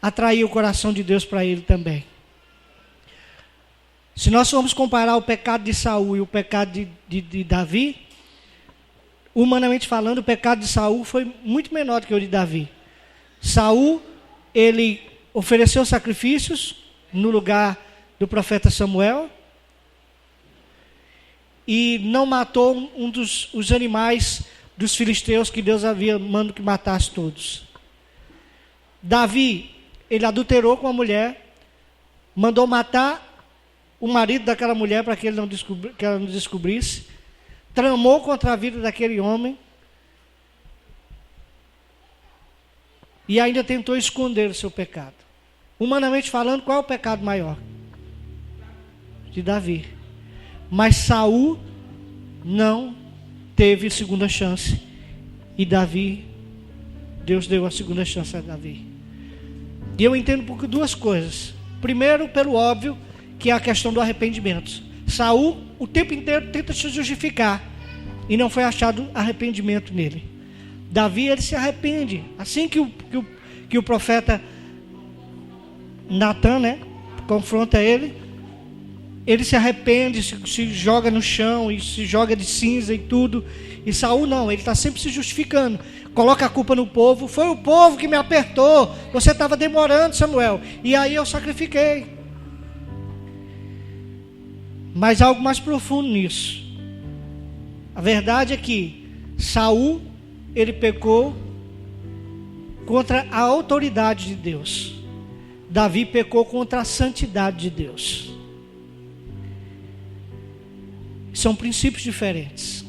atraiu o coração de Deus para ele também. Se nós formos comparar o pecado de Saul e o pecado de Davi, humanamente falando, o pecado de Saul foi muito menor do que o de Davi. Saul, ele ofereceu sacrifícios no lugar do profeta Samuel e não matou os animais dos filisteus que Deus havia mandado que matasse todos. Davi, ele adulterou com a mulher, mandou matar o marido daquela mulher para que ela não descobrisse, tramou contra a vida daquele homem e ainda tentou esconder o seu pecado. Humanamente falando, qual é o pecado maior? De Davi. Mas Saul não teve segunda chance. E Davi, Deus deu a segunda chance a Davi. E eu entendo por duas coisas. Primeiro, pelo óbvio, que é a questão do arrependimento. Saul, o tempo inteiro, tenta se justificar. E não foi achado arrependimento nele. Davi, ele se arrepende. Assim que o profeta Natan, né, confronta ele, ele se arrepende, se joga no chão e se joga de cinza e tudo. E Saul não, ele está sempre se justificando. Coloca a culpa no povo. Foi o povo que me apertou. Você estava demorando, Samuel. E aí eu sacrifiquei. Mas há algo mais profundo nisso. A verdade é que Saul, ele pecou contra a autoridade de Deus. Davi pecou contra a santidade de Deus. São princípios diferentes.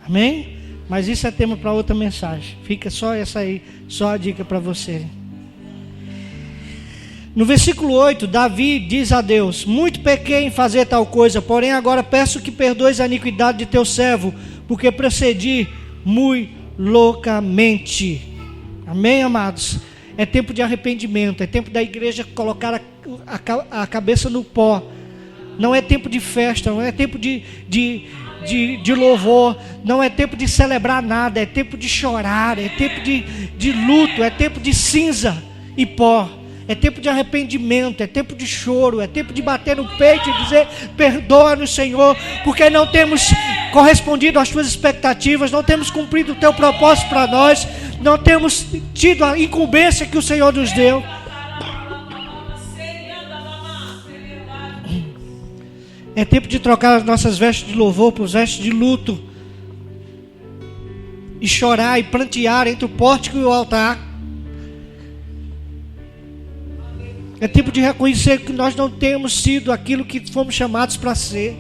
Amém? Mas isso é tema para outra mensagem. Fica só essa aí, só a dica para você. No versículo 8, Davi diz a Deus: muito pequei em fazer tal coisa, porém agora peço que perdoes a iniquidade de teu servo, porque procedi muito loucamente. Amém, amados? É tempo de arrependimento, é tempo da igreja colocar a cabeça no pó. Não é tempo de festa, não é tempo de louvor, não é tempo de celebrar nada, é tempo de chorar, é tempo de luto, é tempo de cinza e pó, é tempo de arrependimento, é tempo de choro, é tempo de bater no peito e dizer: perdoa-nos, Senhor, porque não temos correspondido às tuas expectativas, não temos cumprido o teu propósito para nós, não temos tido a incumbência que o Senhor nos deu. É tempo de trocar as nossas vestes de louvor por vestes de luto. E chorar e prantear entre o pórtico e o altar. É tempo de reconhecer que nós não temos sido aquilo que fomos chamados para ser.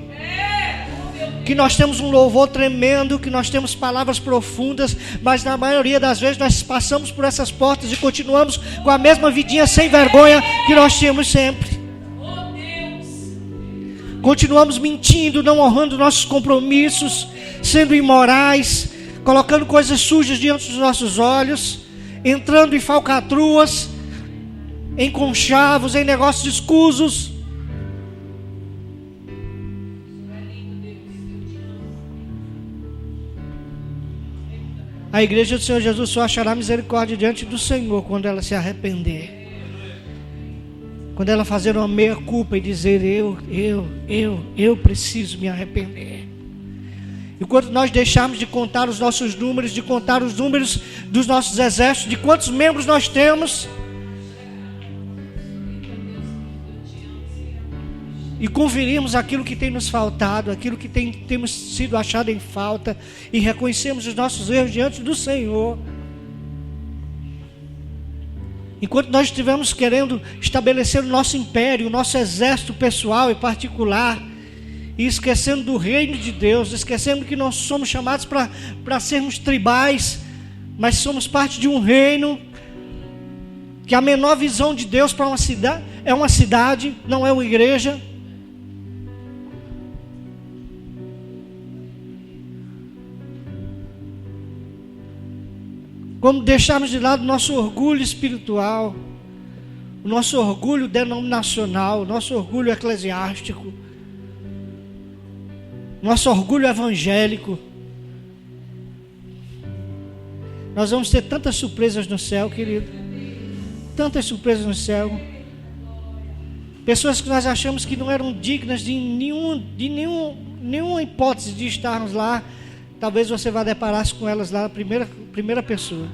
Que nós temos um louvor tremendo, que nós temos palavras profundas, mas na maioria das vezes nós passamos por essas portas e continuamos com a mesma vidinha sem vergonha que nós tínhamos sempre. Continuamos mentindo, não honrando nossos compromissos, sendo imorais, colocando coisas sujas diante dos nossos olhos, entrando em falcatruas, em conchavos, em negócios escusos. A igreja do Senhor Jesus só achará misericórdia diante do Senhor quando ela se arrepender. Quando ela fazer uma meia-culpa e dizer, eu preciso me arrepender. Enquanto nós deixarmos de contar os nossos números, de contar os números dos nossos exércitos, de quantos membros nós temos, e conferirmos aquilo que tem nos faltado, aquilo que temos sido achado em falta, e reconhecemos os nossos erros diante do Senhor. Enquanto nós estivermos querendo estabelecer o nosso império, o nosso exército pessoal e particular, e esquecendo do reino de Deus, esquecendo que nós somos chamados para sermos tribais, mas somos parte de um reino, que a menor visão de Deus para uma cidade é uma cidade, não é uma igreja. Como deixarmos de lado o nosso orgulho espiritual, o nosso orgulho denominacional, o nosso orgulho eclesiástico, o nosso orgulho evangélico. Nós vamos ter tantas surpresas no céu, querido. Tantas surpresas no céu. Pessoas que nós achamos que não eram dignas de nenhuma hipótese de estarmos lá. Talvez você vá deparar-se com elas lá na primeira pessoa.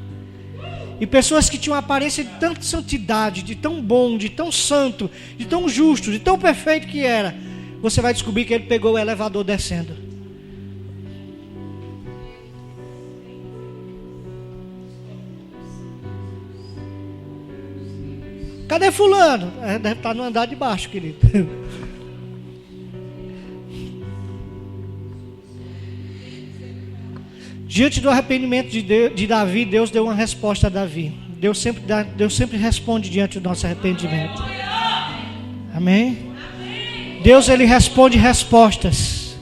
E pessoas que tinham a aparência de tanta santidade, de tão bom, de tão santo, de tão justo, de tão perfeito que era. Você vai descobrir que ele pegou o elevador descendo. Cadê fulano? Deve estar no andar de baixo, querido. Diante do arrependimento de Davi, Deus deu uma resposta a Davi. Deus sempre responde diante do nosso arrependimento. Amém? Deus, ele responde respostas.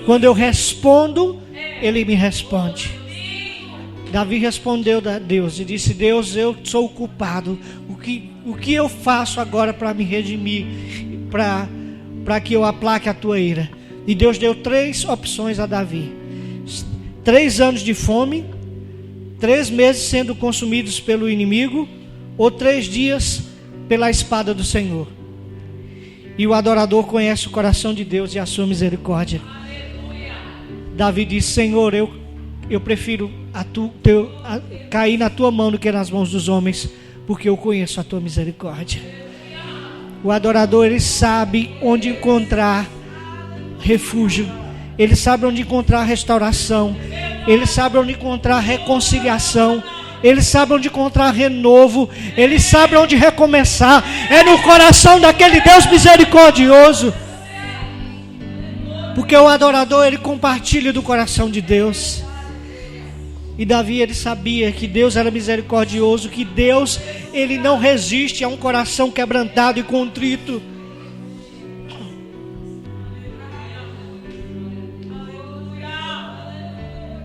Quando eu respondo, ele me responde. Davi respondeu a Deus e disse: Deus, eu sou o culpado. O que eu faço agora para me redimir, para que eu aplaque a tua ira? E Deus deu 3 opções a Davi: 3 anos de fome, 3 meses sendo consumidos pelo inimigo, ou 3 dias pela espada do Senhor. E o adorador conhece o coração de Deus e a sua misericórdia. Davi disse: Senhor, eu prefiro cair na tua mão do que nas mãos dos homens, porque eu conheço a tua misericórdia. O adorador, ele sabe onde encontrar refúgio, ele sabe onde encontrar restauração, ele sabe onde encontrar reconciliação, ele sabe onde encontrar renovo, ele sabe onde recomeçar. É no coração daquele Deus misericordioso, porque o adorador, ele compartilha do coração de Deus. E Davi, ele sabia que Deus era misericordioso, que Deus, ele não resiste a um coração quebrantado e contrito.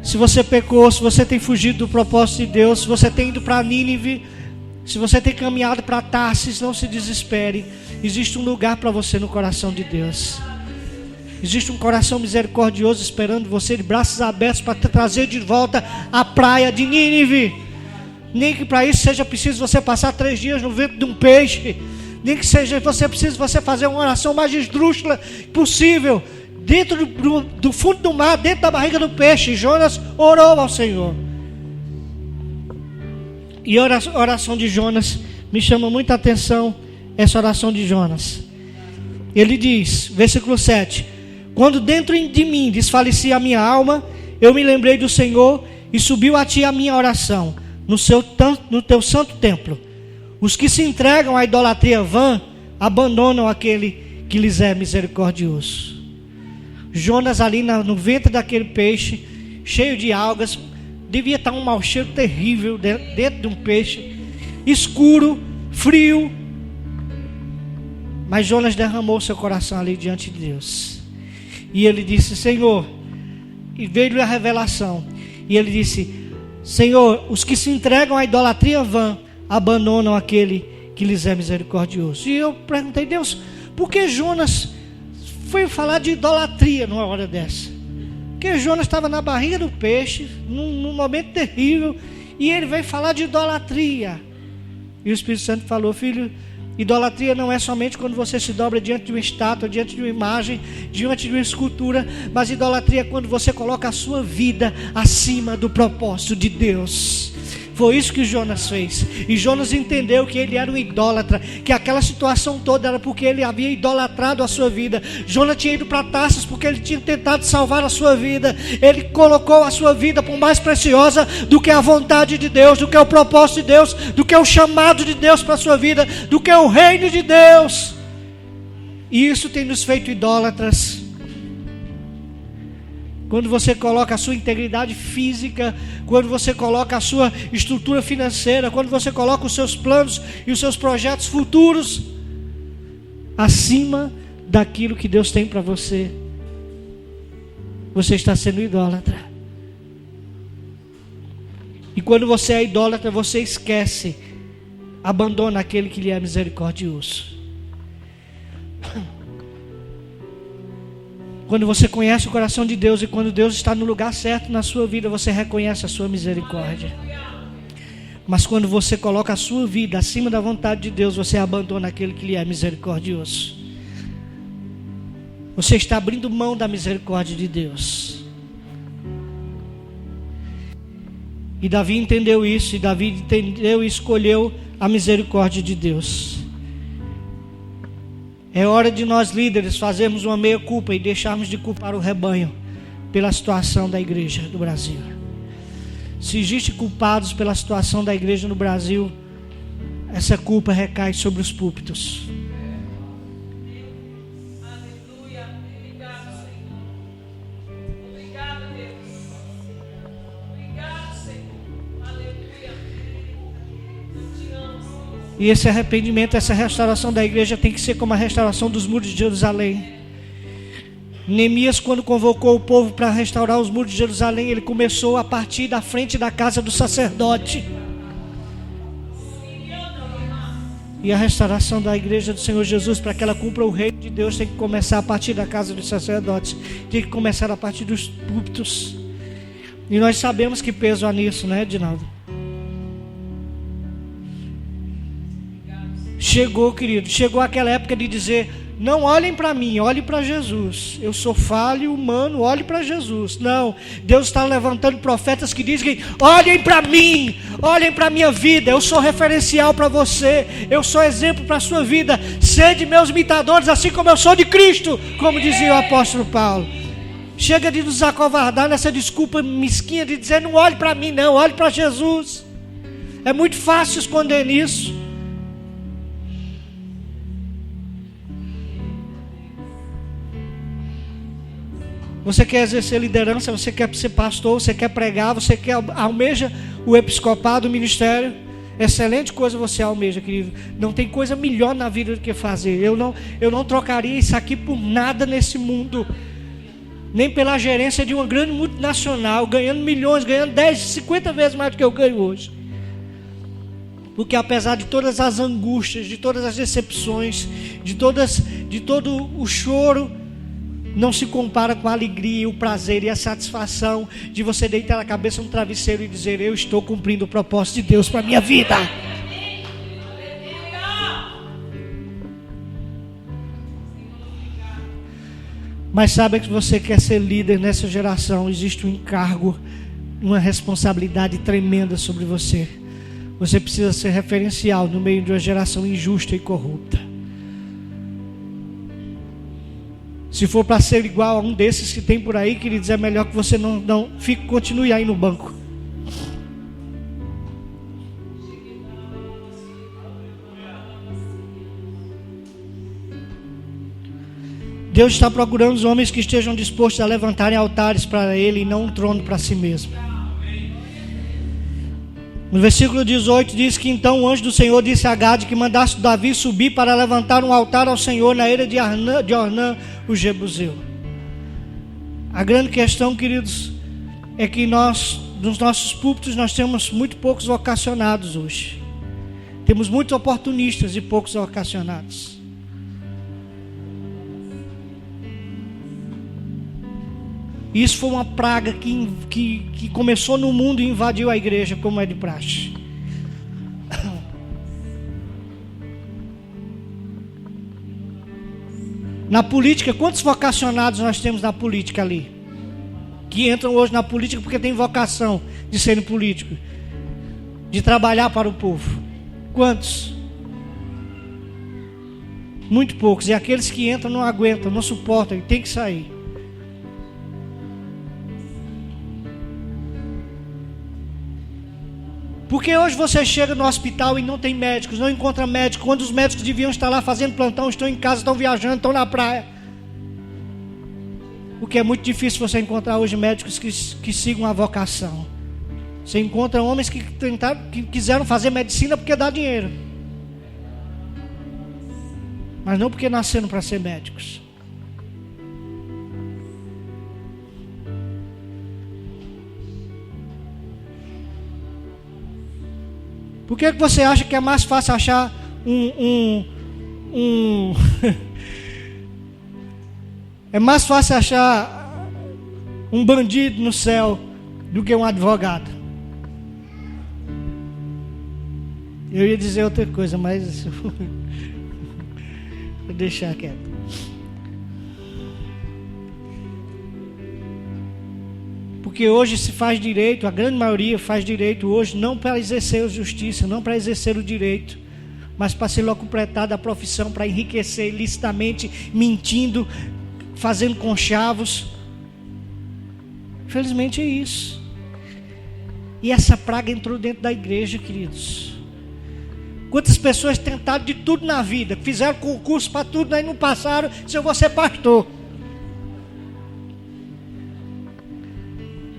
Se você pecou, se você tem fugido do propósito de Deus, se você tem ido para Nínive, se você tem caminhado para Tarsis, não se desespere. Existe um lugar para você no coração de Deus. Existe um coração misericordioso esperando você de braços abertos para trazer de volta a praia de Nínive. Nem que para isso seja preciso você passar 3 dias no ventre de um peixe. Nem que seja preciso você fazer uma oração mais esdrúxula possível, dentro do fundo do mar, dentro da barriga do peixe. Jonas orou ao Senhor. E a oração de Jonas me chama muita atenção, essa oração de Jonas. Ele diz, versículo 7: Quando dentro de mim desfalecia a minha alma, eu me lembrei do Senhor e subiu a ti a minha oração, no teu santo templo. Os que se entregam à idolatria vã, abandonam aquele que lhes é misericordioso. Jonas ali no ventre daquele peixe, cheio de algas, devia estar um mau cheiro terrível dentro de um peixe, escuro, frio. Mas Jonas derramou seu coração ali diante de Deus. E ele disse: Senhor, e veio-lhe a revelação. E ele disse: Senhor, os que se entregam à idolatria vã, abandonam aquele que lhes é misericordioso. E eu perguntei: Deus, por que Jonas foi falar de idolatria numa hora dessa? Porque Jonas estava na barriga do peixe, num momento terrível, e ele veio falar de idolatria. E o Espírito Santo falou: filho, idolatria não é somente quando você se dobra diante de uma estátua, diante de uma imagem, diante de uma escultura, mas idolatria é quando você coloca a sua vida acima do propósito de Deus. Foi isso que Jonas fez. E Jonas entendeu que ele era um idólatra, que aquela situação toda era porque ele havia idolatrado a sua vida. Jonas tinha ido para Tarsis porque ele tinha tentado salvar a sua vida. Ele colocou a sua vida por mais preciosa do que a vontade de Deus, do que o propósito de Deus, do que o chamado de Deus para a sua vida, do que o reino de Deus. E isso tem nos feito idólatras. Quando você coloca a sua integridade física, quando você coloca a sua estrutura financeira, quando você coloca os seus planos e os seus projetos futuros acima daquilo que Deus tem para você, você está sendo idólatra. E quando você é idólatra, você esquece, abandona aquele que lhe é misericordioso. Quando você conhece o coração de Deus e quando Deus está no lugar certo na sua vida, você reconhece a sua misericórdia. Mas quando você coloca a sua vida acima da vontade de Deus, você abandona aquele que lhe é misericordioso. Você está abrindo mão da misericórdia de Deus. E Davi entendeu isso, e Davi entendeu e escolheu a misericórdia de Deus. É hora de nós líderes fazermos uma meia-culpa e deixarmos de culpar o rebanho pela situação da igreja do Brasil. Se existem culpados pela situação da igreja no Brasil, essa culpa recai sobre os púlpitos. Aleluia. Obrigado, Senhor. Obrigado, Deus. Obrigado, Senhor. Aleluia. Eu te amo, Senhor. E esse arrependimento, essa restauração da igreja tem que ser como a restauração dos muros de Jerusalém. Neemias, quando convocou o povo para restaurar os muros de Jerusalém, ele começou a partir da frente da casa do sacerdote. E a restauração da igreja do Senhor Jesus, para que ela cumpra o reino de Deus, tem que começar a partir da casa dos sacerdotes, tem que começar a partir dos púlpitos. E nós sabemos que peso há nisso, né, Edinaldo? Chegou, querido, chegou aquela época de dizer: não olhem para mim, olhem para Jesus. Eu sou falho, humano, olhem para Jesus. Não, Deus está levantando profetas que dizem: olhem para mim, olhem para a minha vida. Eu sou referencial para você, eu sou exemplo para a sua vida. Sede meus imitadores, assim como eu sou de Cristo, como dizia o apóstolo Paulo. Chega de nos acovardar nessa desculpa mesquinha de dizer: não olhe para mim não, olhe para Jesus. É muito fácil esconder nisso. Você quer exercer liderança, você quer ser pastor, você quer pregar, você quer almeja o episcopado, o ministério. Excelente coisa você almeja, querido. Não tem coisa melhor na vida do que fazer. Eu não trocaria isso aqui por nada nesse mundo. Nem pela gerência de uma grande multinacional, ganhando milhões, ganhando 10, 50 vezes mais do que eu ganho hoje. Porque apesar de todas as angústias, de todas as decepções, de todo o choro, não se compara com a alegria, o prazer e a satisfação de você deitar a cabeça no travesseiro e dizer: eu estou cumprindo o propósito de Deus para a minha vida. Mas sabe que você quer ser líder nessa geração, existe um encargo, uma responsabilidade tremenda sobre você. Você precisa ser referencial no meio de uma geração injusta e corrupta. Se for para ser igual a um desses que tem por aí, queridos, é melhor que você não fique, continue aí no banco. Deus está procurando os homens que estejam dispostos a levantarem altares para Ele e não um trono para si mesmo. No versículo 18 diz que então o anjo do Senhor disse a Gade que mandasse Davi subir para levantar um altar ao Senhor na eira de Ornã, o Jebuseu. A grande questão, queridos, é que nós, nos nossos púlpitos, nós temos muito poucos vocacionados hoje. Temos muitos oportunistas e poucos vocacionados. Isso foi uma praga que começou no mundo e invadiu a igreja, como é de praxe. Na política, quantos vocacionados nós temos na política ali? Que entram hoje na política porque tem vocação de serem políticos, de trabalhar para o povo. Quantos? Muito poucos. E aqueles que entram não aguentam, não suportam e tem que sair. Porque hoje você chega no hospital e não tem médicos, não encontra médico, quando os médicos deviam estar lá fazendo plantão, estão em casa, estão viajando, estão na praia. O que é muito difícil você encontrar hoje médicos que sigam a vocação. Você encontra homens que quiseram fazer medicina porque dá dinheiro, mas não porque nasceram para ser médicos. Por que você acha que é mais fácil achar é mais fácil achar um bandido no céu do que um advogado? Eu ia dizer outra coisa, mas vou deixar quieto. Porque hoje se faz direito, a grande maioria faz direito hoje não para exercer a justiça, não para exercer o direito, mas para se locupletar da profissão, para enriquecer ilicitamente, mentindo, fazendo conchavos. Infelizmente é isso. E essa praga entrou dentro da igreja, queridos. Quantas pessoas tentaram de tudo na vida, fizeram concurso para tudo, aí não passaram, se eu vou ser pastor.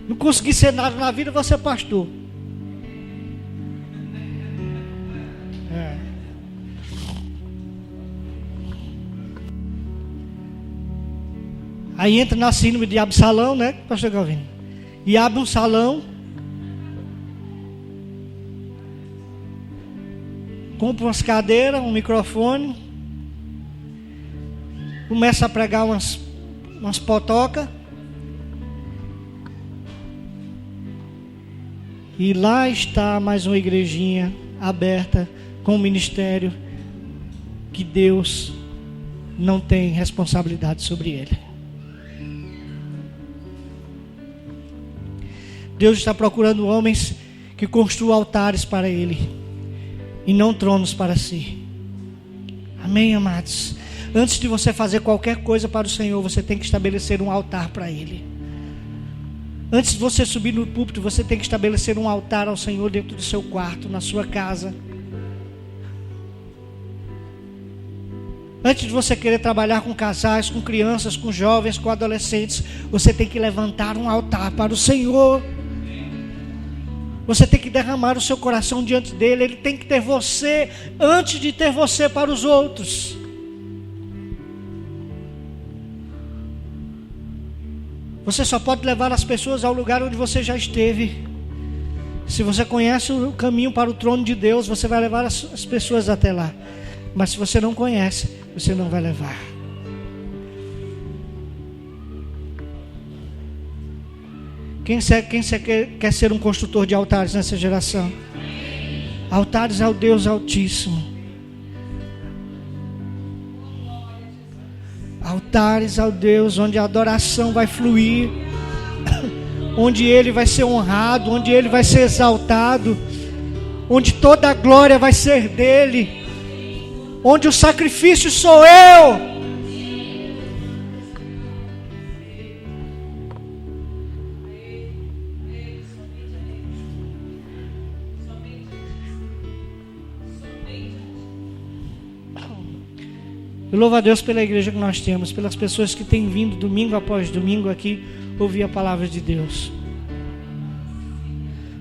Não consegui ser nada na vida, vou ser pastor. Aí entra na síndrome de Absalão, né, pastor Calvino? E abre um salão, compra umas cadeiras, um microfone, começa a pregar umas potocas. E lá está mais uma igrejinha aberta com um ministério que Deus não tem responsabilidade sobre ele. Deus está procurando homens que construam altares para Ele e não tronos para si. Amém, amados? Antes de você fazer qualquer coisa para o Senhor, você tem que estabelecer um altar para Ele. Antes de você subir no púlpito, você tem que estabelecer um altar ao Senhor dentro do seu quarto, na sua casa. Antes de você querer trabalhar com casais, com crianças, com jovens, com adolescentes, você tem que levantar um altar para o Senhor. Você tem que derramar o seu coração diante dele. Ele tem que ter você antes de ter você para os outros. Você só pode levar as pessoas ao lugar onde você já esteve. Se você conhece o caminho para o trono de Deus, você vai levar as pessoas até lá. Mas se você não conhece, você não vai levar. Quem quer ser um construtor de altares nessa geração? Altares ao Deus Altíssimo. Altares ao Deus onde a adoração vai fluir, onde Ele vai ser honrado, onde Ele vai ser exaltado, onde toda a glória vai ser dEle, onde o sacrifício sou eu. Eu louvo a Deus pela igreja que nós temos, pelas pessoas que têm vindo domingo após domingo aqui ouvir a palavra de Deus.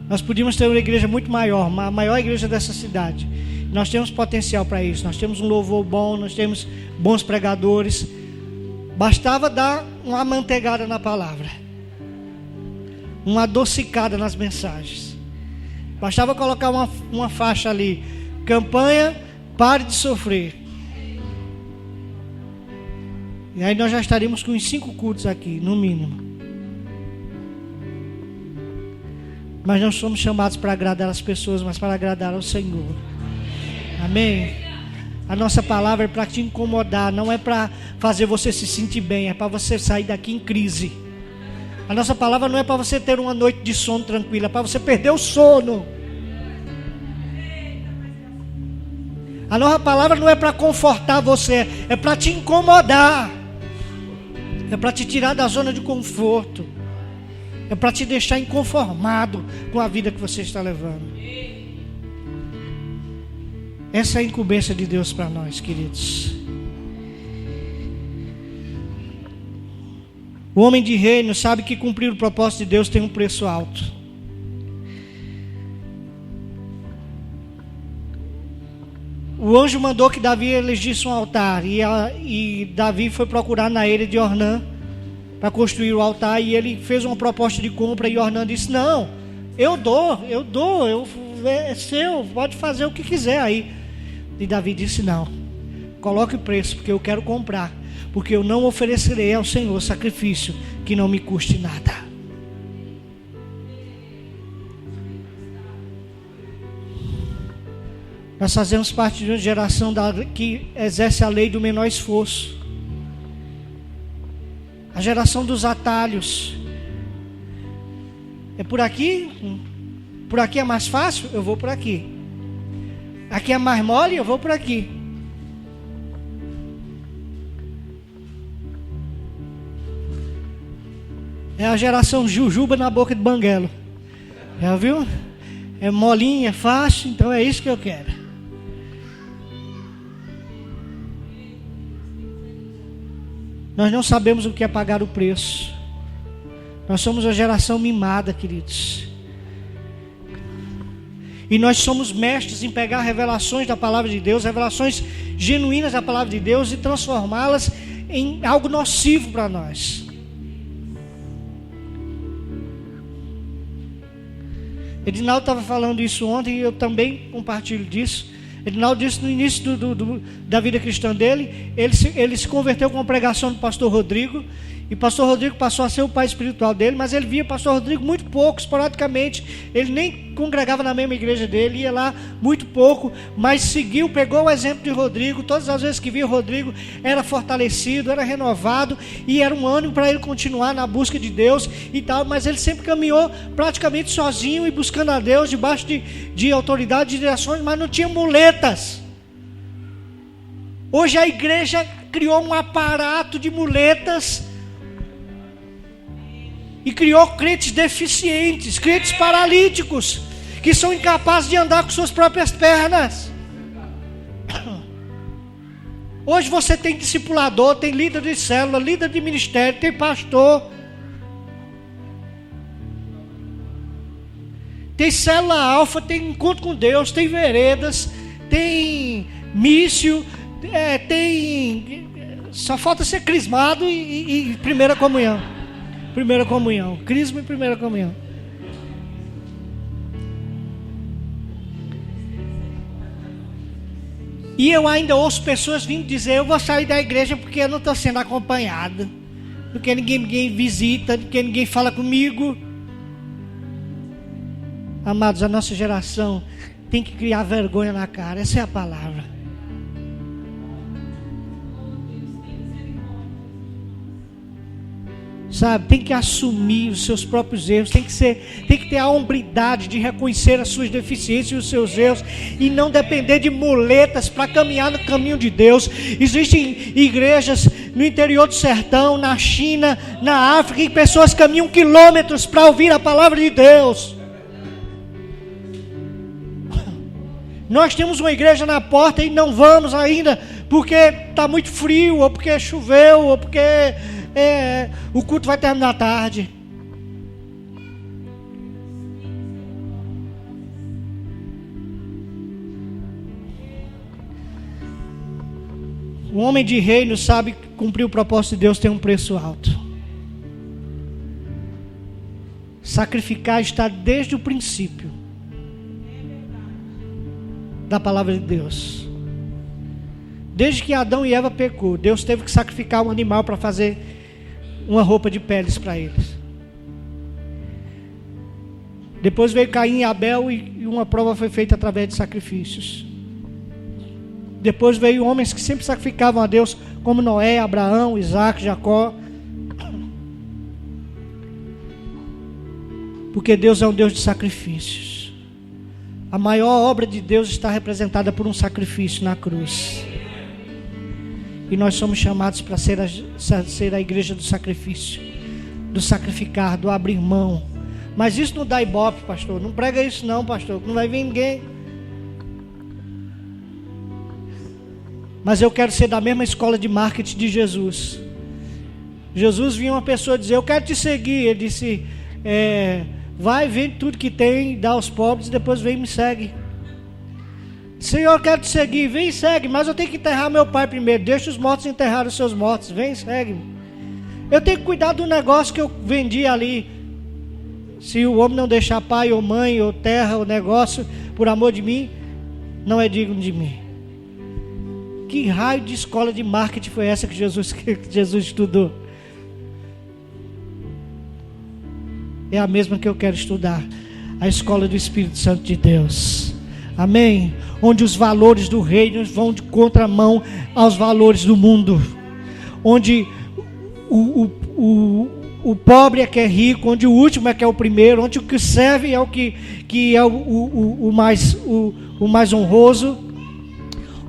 Nós podíamos ter uma igreja muito maior, a maior igreja dessa cidade. Nós temos potencial para isso, nós temos um louvor bom, nós temos bons pregadores. Bastava dar uma amanteigada na palavra, uma adocicada nas mensagens. Bastava colocar uma faixa ali: campanha, pare de sofrer. E aí nós já estaríamos com uns 5 cultos aqui, no mínimo. Mas não somos chamados para agradar as pessoas, mas para agradar ao Senhor. Amém? A nossa palavra é para te incomodar, não é para fazer você se sentir bem, é para você sair daqui em crise. A nossa palavra não é para você ter uma noite de sono tranquila, é para você perder o sono. A nossa palavra não é para confortar você, é para te incomodar. É para te tirar da zona de conforto. É para te deixar inconformado com a vida que você está levando. Essa é a incumbência de Deus para nós, queridos. O homem de reino sabe que cumprir o propósito de Deus tem um preço alto. O anjo mandou que Davi elegisse um altar, e Davi foi procurar na ilha de Ornã para construir o altar, e ele fez uma proposta de compra, e Ornã disse: não, eu dou, é seu, pode fazer o que quiser aí. E Davi disse: não, coloque o preço, porque eu quero comprar, porque eu não oferecerei ao Senhor sacrifício que não me custe nada. Nós fazemos parte de uma geração que exerce a lei do menor esforço. A geração dos atalhos. É por aqui? Por aqui é mais fácil? Eu vou por aqui. Aqui é mais mole? Eu vou por aqui. É a geração jujuba na boca de banguelo. Já viu? É molinha, é fácil, então é isso que eu quero. Nós não sabemos o que é pagar o preço. Nós somos uma geração mimada, queridos. E nós somos mestres em pegar revelações da palavra de Deus, revelações genuínas da palavra de Deus, e transformá-las em algo nocivo para nós. Edinaldo estava falando isso ontem, e eu também compartilho disso. Edinaldo disse no início da vida cristã dele, ele se converteu com a pregação do pastor Rodrigo, e o pastor Rodrigo passou a ser o pai espiritual dele, mas ele via o pastor Rodrigo muito pouco, esporadicamente. Ele nem congregava na mesma igreja dele, ia lá muito pouco, mas seguiu, pegou o exemplo de Rodrigo. Todas as vezes que via o Rodrigo, era fortalecido, era renovado, e era um ânimo para ele continuar na busca de Deus e tal. Mas ele sempre caminhou praticamente sozinho e buscando a Deus, debaixo de autoridade, de direções, mas não tinha muletas. Hoje a igreja criou um aparato de muletas e criou crentes deficientes, crentes paralíticos, que são incapazes de andar com suas próprias pernas. Hoje você tem discipulador, tem líder de célula, líder de ministério, tem pastor, tem célula alfa, tem encontro com Deus, tem veredas, tem mício, só falta ser crismado e primeira comunhão. Primeira comunhão, crisma e primeira comunhão. E eu ainda ouço pessoas vindo dizer: eu vou sair da igreja porque eu não estou sendo acompanhado, porque ninguém visita, porque ninguém fala comigo. Amados, a nossa geração tem que criar vergonha na cara, essa é a palavra. Sabe, tem que assumir os seus próprios erros, tem que ter a hombridade de reconhecer as suas deficiências e os seus erros, e não depender de muletas para caminhar no caminho de Deus. Existem igrejas no interior do sertão, na China, na África, em pessoas caminham quilômetros para ouvir a palavra de Deus. Nós temos uma igreja na porta e não vamos ainda, porque está muito frio, ou porque choveu, ou porque o culto vai terminar tarde. O homem de reino sabe que cumprir o propósito de Deus tem um preço alto. Sacrificar está desde o princípio da palavra de Deus. Desde que Adão e Eva pecou, Deus teve que sacrificar um animal para fazer uma roupa de peles para eles. Depois veio Caim e Abel e uma prova foi feita através de sacrifícios. Depois veio homens que sempre sacrificavam a Deus, como Noé, Abraão, Isaac, Jacó. Porque Deus é um Deus de sacrifícios. A maior obra de Deus está representada por um sacrifício na cruz. E nós somos chamados para ser a igreja do sacrifício, do sacrificar, do abrir mão. Mas isso não dá ibope, pastor. Não prega isso não, pastor. Não vai vir ninguém. Mas eu quero ser da mesma escola de marketing de Jesus. Jesus vinha uma pessoa dizer: eu quero te seguir. Ele disse: vai, vende tudo que tem, dá aos pobres e depois vem e me segue. Senhor, eu quero te seguir, vem e segue, mas eu tenho que enterrar meu pai primeiro. Deixa os mortos enterrar os seus mortos, vem e segue-me. Eu tenho que cuidar do negócio que eu vendi ali. Se o homem não deixar pai ou mãe ou terra ou negócio por amor de mim, não é digno de mim. Que raio de escola de marketing foi essa que Jesus estudou? É a mesma que eu quero estudar. A escola do Espírito Santo de Deus. Amém? Onde os valores do reino vão de contramão aos valores do mundo. Onde o pobre é que é rico, onde o último é que é o primeiro, onde o que serve é o que é o mais honroso.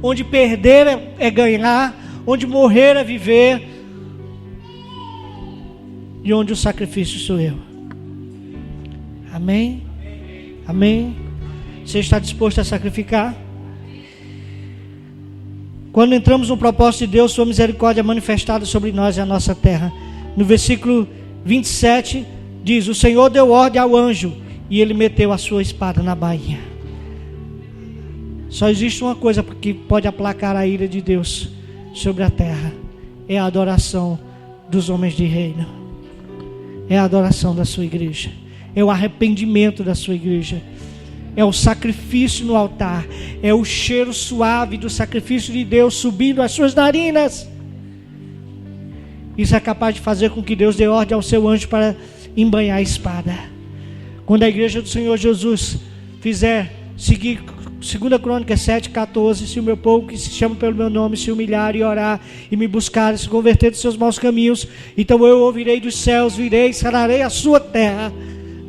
Onde perder é ganhar, onde morrer é viver, e onde o sacrifício sou eu. Amém? Amém? Você está disposto a sacrificar? Quando entramos no propósito de Deus, sua misericórdia é manifestada sobre nós e a nossa terra. No versículo 27 diz: o Senhor deu ordem ao anjo e ele meteu a sua espada na bainha. Só existe uma coisa que pode aplacar a ira de Deus sobre a terra: é a adoração dos homens de reino, é a adoração da sua igreja, é o arrependimento da sua igreja, é o sacrifício no altar, é o cheiro suave do sacrifício de Deus subindo às suas narinas. Isso é capaz de fazer com que Deus dê ordem ao seu anjo para embanhar a espada. Quando a igreja do Senhor Jesus fizer seguir 2 Crônicas 7:14, se o meu povo que se chama pelo meu nome se humilhar e orar e me buscar e se converter dos seus maus caminhos, então eu ouvirei dos céus, virei e sararei a sua terra.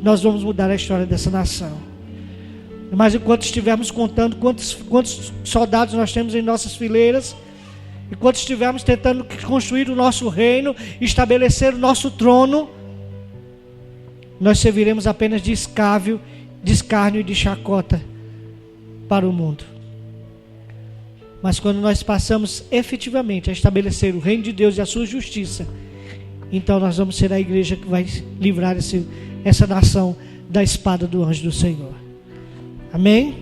Nós vamos mudar a história dessa nação. Mas enquanto estivermos contando quantos soldados nós temos em nossas fileiras, enquanto estivermos tentando construir o nosso reino, estabelecer o nosso trono, nós serviremos apenas de escárnio e de chacota para o mundo. Mas quando nós passamos efetivamente a estabelecer o reino de Deus e a sua justiça, então nós vamos ser a igreja que vai livrar essa nação da espada do anjo do Senhor. Amém?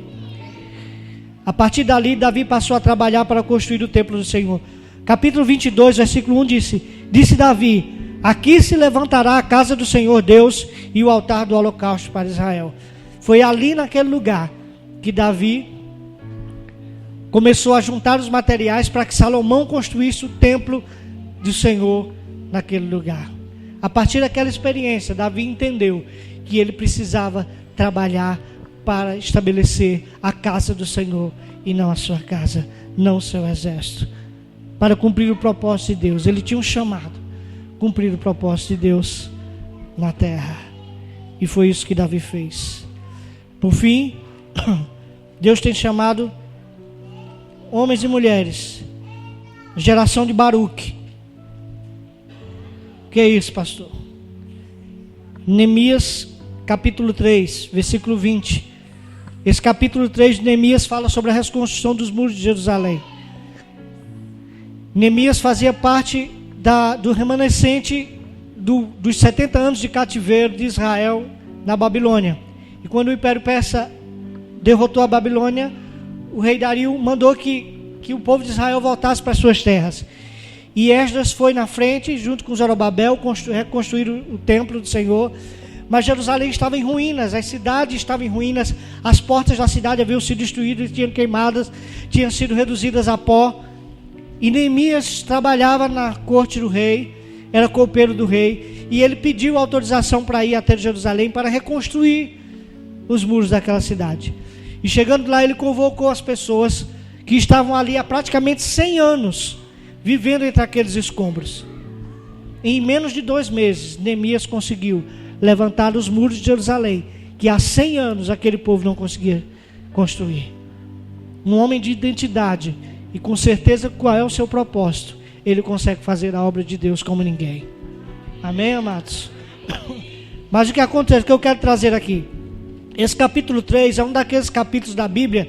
A partir dali, Davi passou a trabalhar para construir o templo do Senhor. Capítulo 22, versículo 1 disse Davi: aqui se levantará a casa do Senhor Deus e o altar do holocausto para Israel. Foi ali naquele lugar que Davi começou a juntar os materiais para que Salomão construísse o templo do Senhor naquele lugar. A partir daquela experiência, Davi entendeu que ele precisava trabalhar para estabelecer a casa do Senhor e não a sua casa, não o seu exército, para cumprir o propósito de Deus. Ele tinha um chamado: cumprir o propósito de Deus na terra, e foi isso que Davi fez. Por fim, Deus tem chamado homens e mulheres, geração de Baruque. O que é isso, pastor? Neemias capítulo 3, versículo 20. Esse capítulo 3 de Neemias fala sobre a reconstrução dos muros de Jerusalém. Neemias fazia parte do remanescente dos 70 anos de cativeiro de Israel na Babilônia. E quando o Império Persa derrotou a Babilônia, o rei Dario mandou que o povo de Israel voltasse para suas terras. E Esdras foi na frente, junto com Zorobabel, reconstruir o templo do Senhor. Mas Jerusalém estava em ruínas, as cidades estavam em ruínas, as portas da cidade haviam sido destruídas, tinham queimadas, tinham sido reduzidas a pó. E Neemias trabalhava na corte do rei, era copeiro do rei, e ele pediu autorização para ir até Jerusalém para reconstruir os muros daquela cidade. E chegando lá, ele convocou as pessoas que estavam ali há praticamente 100 anos, vivendo entre aqueles escombros. Em menos de 2 meses, Neemias conseguiu levantar os muros de Jerusalém, que há 100 anos aquele povo não conseguia construir. Um homem de identidade e com certeza qual é o seu propósito, ele consegue fazer a obra de Deus como ninguém. Amém, amados? Mas o que acontece, o que eu quero trazer aqui, esse capítulo 3 é um daqueles capítulos da Bíblia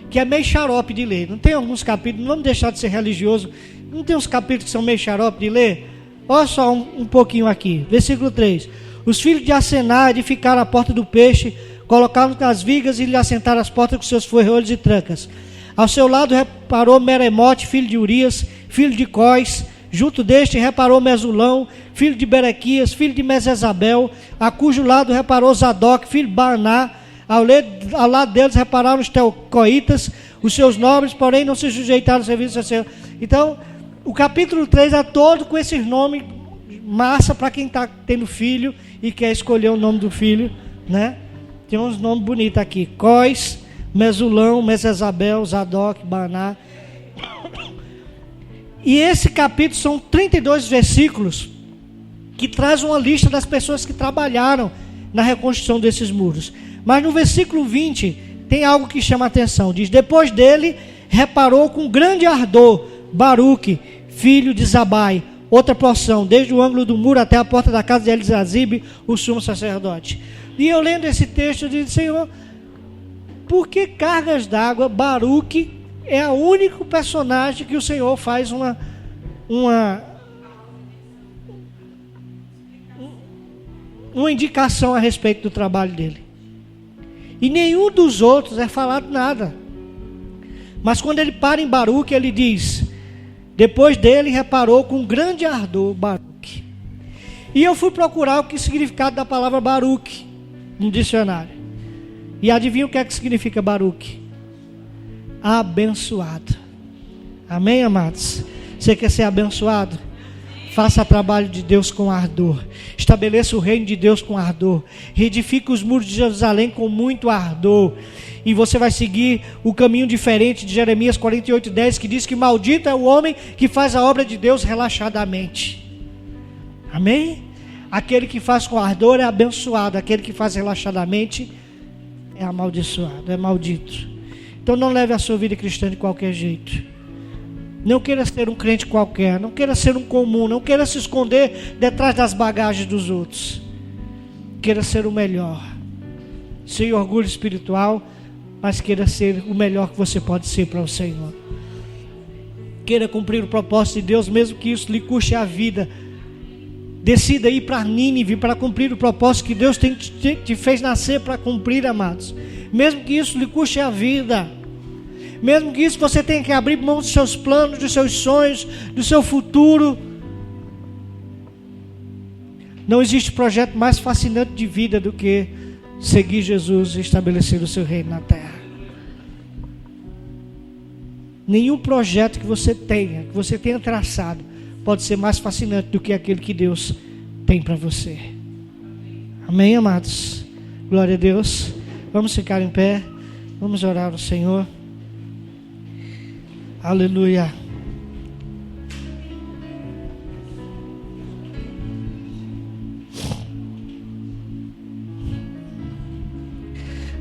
que é meio xarope de ler. Não tem alguns capítulos, não vamos deixar de ser religioso, não tem uns capítulos que são meio xarope de ler? Olha só um pouquinho aqui, versículo 3. Os filhos de Asená edificaram a porta do peixe, colocaram nas vigas e lhe assentaram as portas com seus ferrolhos e trancas. Ao seu lado reparou Meremote, filho de Urias, filho de Cós. Junto deste reparou Mesulão, filho de Berequias, filho de Mesezabel, a cujo lado reparou Zadok, filho de Baaná. Ao lado deles repararam os tecoitas, os seus nobres, porém não se sujeitaram ao serviço do Senhor. Então, o capítulo 3 é todo com esses nomes, massa para quem está tendo filho e quer escolher o nome do filho, né? Tem uns nomes bonitos aqui: Cós, Mesulão, Mesezabel, Zadok, Baaná. E esse capítulo são 32 versículos que traz uma lista das pessoas que trabalharam na reconstrução desses muros. Mas no versículo 20 tem algo que chama a atenção. Diz: depois dele reparou com grande ardor Baruque, filho de Zabai, outra porção, desde o ângulo do muro até a porta da casa de Elisazib, o sumo sacerdote. E eu lendo esse texto, eu disse: Senhor, por que cargas d'água? Baruque é o único personagem que o Senhor faz uma indicação a respeito do trabalho dele. E nenhum dos outros é falado nada. Mas quando ele para em Baruque, ele diz: depois dele reparou com grande ardor Baruque. E eu fui procurar o que significado da palavra Baruque no dicionário. E adivinha o que é que significa Baruque? Abençoado. Amém, amados? Você quer ser abençoado? Faça o trabalho de Deus com ardor. Estabeleça o reino de Deus com ardor. Reedifique os muros de Jerusalém com muito ardor. E você vai seguir o caminho diferente de Jeremias 48:10, que diz que maldito é o homem que faz a obra de Deus relaxadamente. Amém? Aquele que faz com ardor é abençoado. Aquele que faz relaxadamente é amaldiçoado, é maldito. Então não leve a sua vida cristã de qualquer jeito. Não queira ser um crente qualquer, não queira ser um comum, não queira se esconder detrás das bagagens dos outros. Queira ser o melhor. Sem orgulho espiritual, mas queira ser o melhor que você pode ser para o Senhor. Queira cumprir o propósito de Deus, mesmo que isso lhe custe a vida. Decida ir para Nínive para cumprir o propósito que Deus te fez nascer para cumprir, amados. Mesmo que isso lhe custe a vida. Mesmo que isso você tenha que abrir mão dos seus planos, dos seus sonhos, do seu futuro. Não existe projeto mais fascinante de vida do que seguir Jesus e estabelecer o seu reino na terra. Nenhum projeto que você tenha traçado, pode ser mais fascinante do que aquele que Deus tem para você. Amém, amados? Glória a Deus. Vamos ficar em pé. Vamos orar ao Senhor. Aleluia.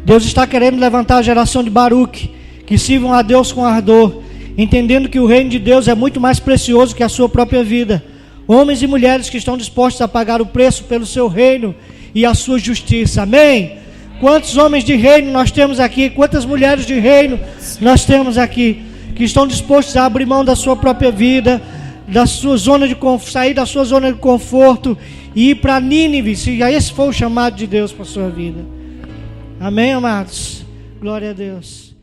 Deus está querendo levantar a geração de Baruque, que sirvam a Deus com ardor, entendendo que o reino de Deus é muito mais precioso que a sua própria vida. Homens e mulheres que estão dispostos a pagar o preço pelo seu reino e a sua justiça. Amém? Quantos homens de reino nós temos aqui? Quantas mulheres de reino nós temos aqui? que estão dispostos a abrir mão da sua própria vida, da sua zona de conforto, sair da sua zona de conforto e ir para Nínive, se esse for o chamado de Deus para a sua vida. Amém, amados? Glória a Deus.